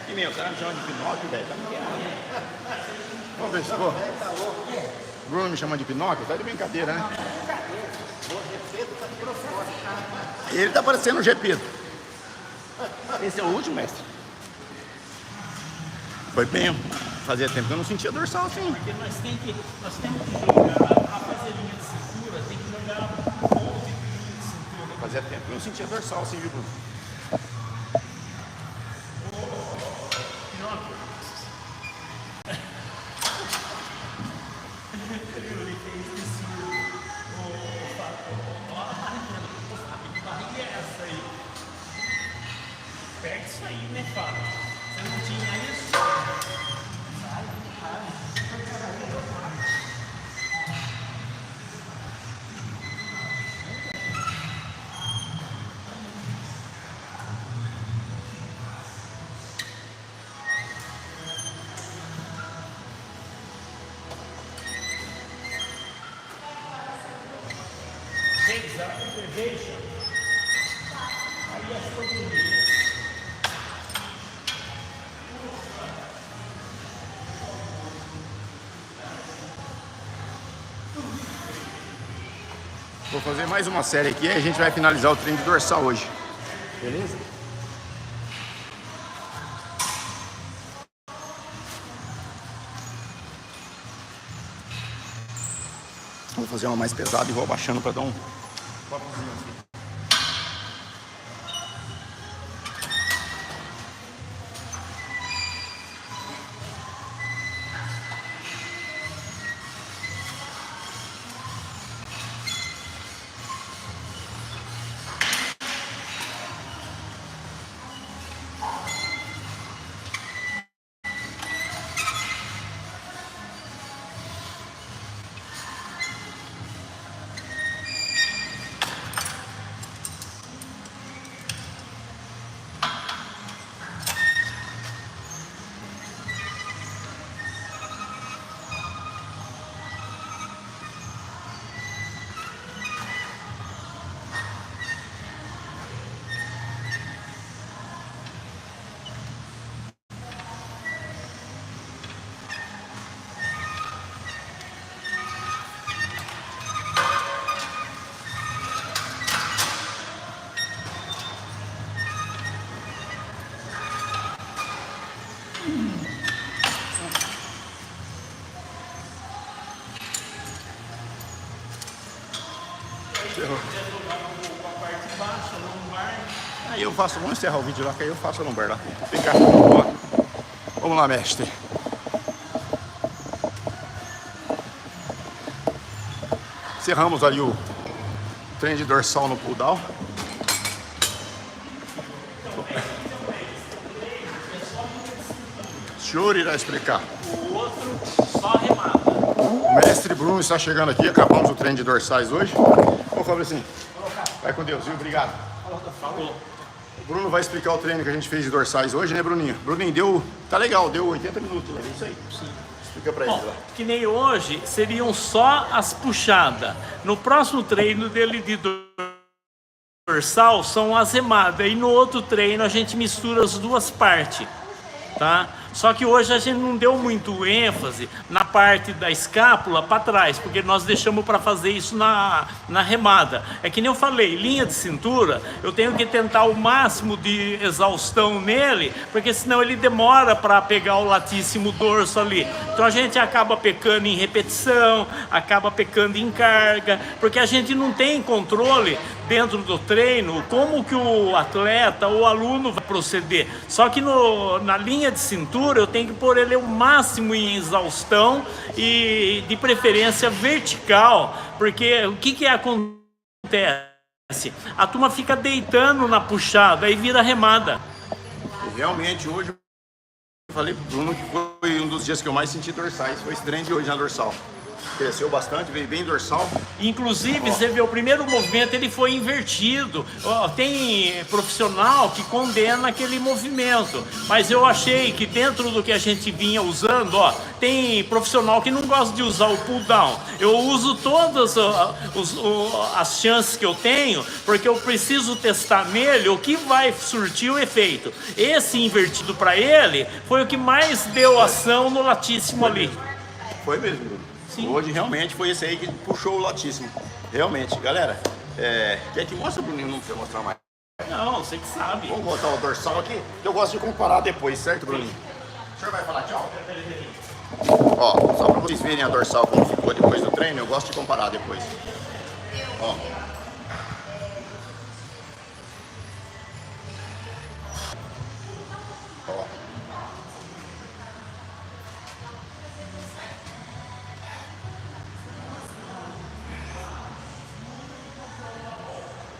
Speaker 1: E meu, tá me chamando de Pinóquio, velho? Tá me querendo. Vamos ver se for. Bruno me chamando de Pinóquio? Tá de brincadeira, né? Ele tá parecendo um Gepeto. Esse é o último, mestre. Foi bem. Fazia tempo que eu não sentia dorsal assim.
Speaker 2: Porque nós temos que jogar, para fazer linha de cintura, tem que jogar um monte de linha de cintura.
Speaker 1: Fazia tempo que eu não sentia dorsal assim, viu, Bruno?
Speaker 2: Pega isso aí, né, Fábio? Você não tinha isso? Elevation. Aí é sobre
Speaker 1: Vou fazer mais uma série aqui e a gente vai finalizar o treino de dorsal hoje. Beleza? Vou fazer uma mais pesada e vou abaixando para dar um papozinho assim. Aí eu faço, vamos encerrar o vídeo lá, que aí eu faço a lombar lá. Vem cá, vamos lá, mestre. Encerramos ali o treino de dorsal no pull down. O senhor irá explicar.
Speaker 2: o outro só remata.
Speaker 1: O mestre Bruno está chegando aqui, acabamos o treino de dorsais hoje. Ô, Fabrício, vai com Deus, viu? Obrigado.
Speaker 2: Falou.
Speaker 1: O Bruno vai explicar o treino que a gente fez de dorsais hoje, né, Bruninho? Bruninho, deu... Tá legal, deu 80 minutos, é isso aí? Sim. Explica pra ele lá.
Speaker 2: Que nem hoje, seriam só as puxadas. No próximo treino dele de dorsal, são as remadas. E no outro treino, a gente mistura as duas partes, tá? Só que hoje a gente não deu muito ênfase na parte da escápula para trás, porque nós deixamos para fazer isso na remada. É que nem eu falei, linha de cintura, eu tenho que tentar o máximo de exaustão nele, porque senão ele demora para pegar o latíssimo dorso ali. Então a gente acaba pecando em repetição, acaba pecando em carga, porque a gente não tem controle dentro do treino como que o atleta ou o aluno vai proceder. Só que na linha de cintura eu tenho que pôr ele o máximo em exaustão e de preferência vertical, porque o que acontece? A turma fica deitando na puxada e vira remada.
Speaker 1: E realmente hoje eu falei pro Bruno que foi um dos dias que eu mais senti dorsais, foi esse treino de hoje na dorsal. Cresceu bastante, veio bem dorsal.
Speaker 2: Inclusive, você vê, o primeiro movimento ele foi invertido. Tem profissional que condena aquele movimento, mas eu achei que dentro do que a gente vinha usando, tem profissional que não gosta de usar o pull down. Eu uso todas as chances que eu tenho, porque eu preciso testar nele o que vai surtir o efeito. Esse invertido para ele foi o que mais deu ação no latíssimo ali.
Speaker 1: Foi mesmo, Bruno.
Speaker 2: Sim.
Speaker 1: Hoje realmente foi esse aí que puxou o latíssimo. Realmente, galera, quer que mostre, Bruninho? Não precisa mostrar mais.
Speaker 2: Não, você que sabe.
Speaker 1: Vamos botar o dorsal aqui, que eu gosto de comparar depois, certo, Bruninho? O senhor vai falar tchau? Ó, só para vocês verem a dorsal como ficou depois do treino, eu gosto de comparar depois. Ó. Ó.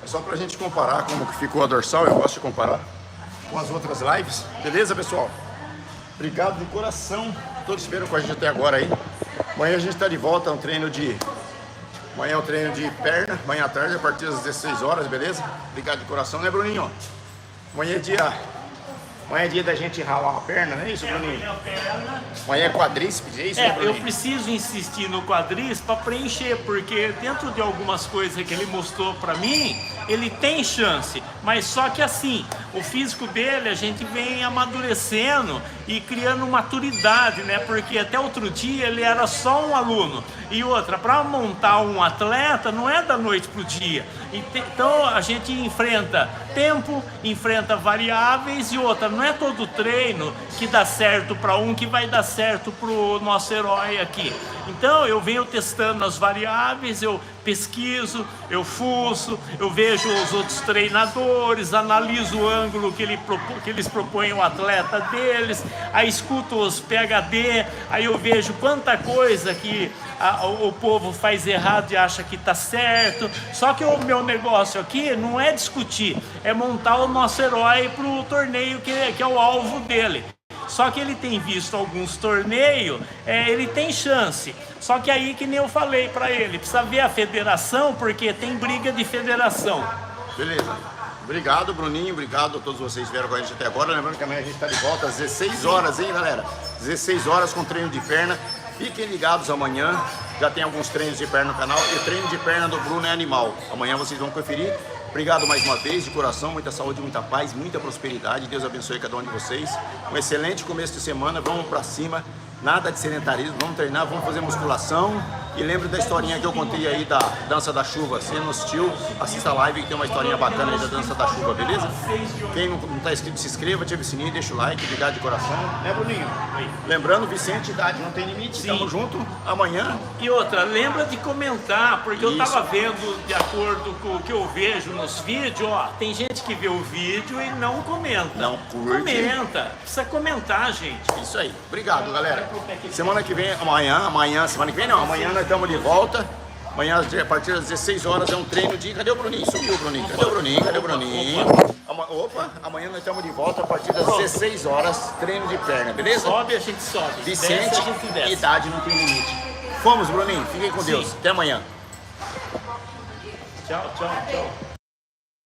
Speaker 1: É só pra gente comparar como que ficou a dorsal, eu gosto de comparar com as outras lives. Beleza, pessoal? Obrigado de coração. Todos esperam com a gente até agora aí. Amanhã a gente tá de volta, é um treino de... Amanhã é um treino de perna, amanhã à tarde, a partir das 16 horas, beleza? Obrigado de coração, né, Bruninho? Amanhã é dia da gente ralar a perna, não é isso, Bruninho? Amanhã é quadríceps, é isso, né, Bruninho?
Speaker 2: Eu preciso insistir no quadríceps para preencher, porque dentro de algumas coisas que ele mostrou para mim, ele tem chance, mas só que assim, o físico dele a gente vem amadurecendo e criando maturidade, né? Porque até outro dia ele era só um aluno. E outra, para montar um atleta não é da noite pro dia. Então a gente enfrenta tempo, enfrenta variáveis e outra, não é todo treino que dá certo para um que vai dar certo pro nosso herói aqui. Então eu venho testando as variáveis, eu pesquiso, eu fuço, eu vejo os outros treinadores, analiso o ângulo que eles propõem o atleta deles, aí escuto os PhD, aí eu vejo quanta coisa que o povo faz errado e acha que está certo. Só que o meu negócio aqui não é discutir, é montar o nosso herói para o torneio que é o alvo dele. Só que ele tem visto alguns torneios, ele tem chance. Só que aí, que nem eu falei para ele, precisa ver a federação, porque tem briga de federação.
Speaker 1: Beleza. Obrigado, Bruninho. Obrigado a todos vocês que vieram com a gente até agora. Lembrando que amanhã a gente está de volta às 16 horas, hein, galera? 16 horas com treino de perna. Fiquem ligados amanhã. Já tem alguns treinos de perna no canal. E o treino de perna do Bruno é animal. Amanhã vocês vão conferir. Obrigado mais uma vez, de coração, muita saúde, muita paz, muita prosperidade. Deus abençoe cada um de vocês. Um excelente começo de semana, vamos pra cima. Nada de sedentarismo, vamos treinar, vamos fazer musculação. E lembre da historinha que eu contei aí da dança da chuva. Se não assistiu, assista a live que tem uma historinha bacana aí da dança da chuva, beleza? Quem não tá inscrito, se inscreva, ative o sininho, deixa o like, obrigado de coração. Né, Bruninho? Lembrando, Vicente, idade não tem limite, estamos juntos amanhã.
Speaker 2: E outra, lembra de comentar, porque eu tava vendo, de acordo com o que eu vejo nos vídeos, ó, tem gente que vê o vídeo e não comenta.
Speaker 1: Não curte.
Speaker 2: Comenta, precisa comentar, gente.
Speaker 1: Isso aí, obrigado, galera. Semana que vem, semana que vem não, amanhã nós estamos de volta. Amanhã, a partir das 16 horas, é um treino de... Cadê o Bruninho? Sumiu o Bruninho. Cadê o Bruninho? Cadê o Bruninho? Opa, amanhã nós estamos de volta a partir das 16 horas, treino de perna, beleza?
Speaker 2: Sobe, a gente sobe.
Speaker 1: Vicente,
Speaker 2: desce, a gente desce.
Speaker 1: idade não tem limite. Fomos, Bruninho. Fiquem com Deus. Até amanhã.
Speaker 2: Tchau, tchau, tchau.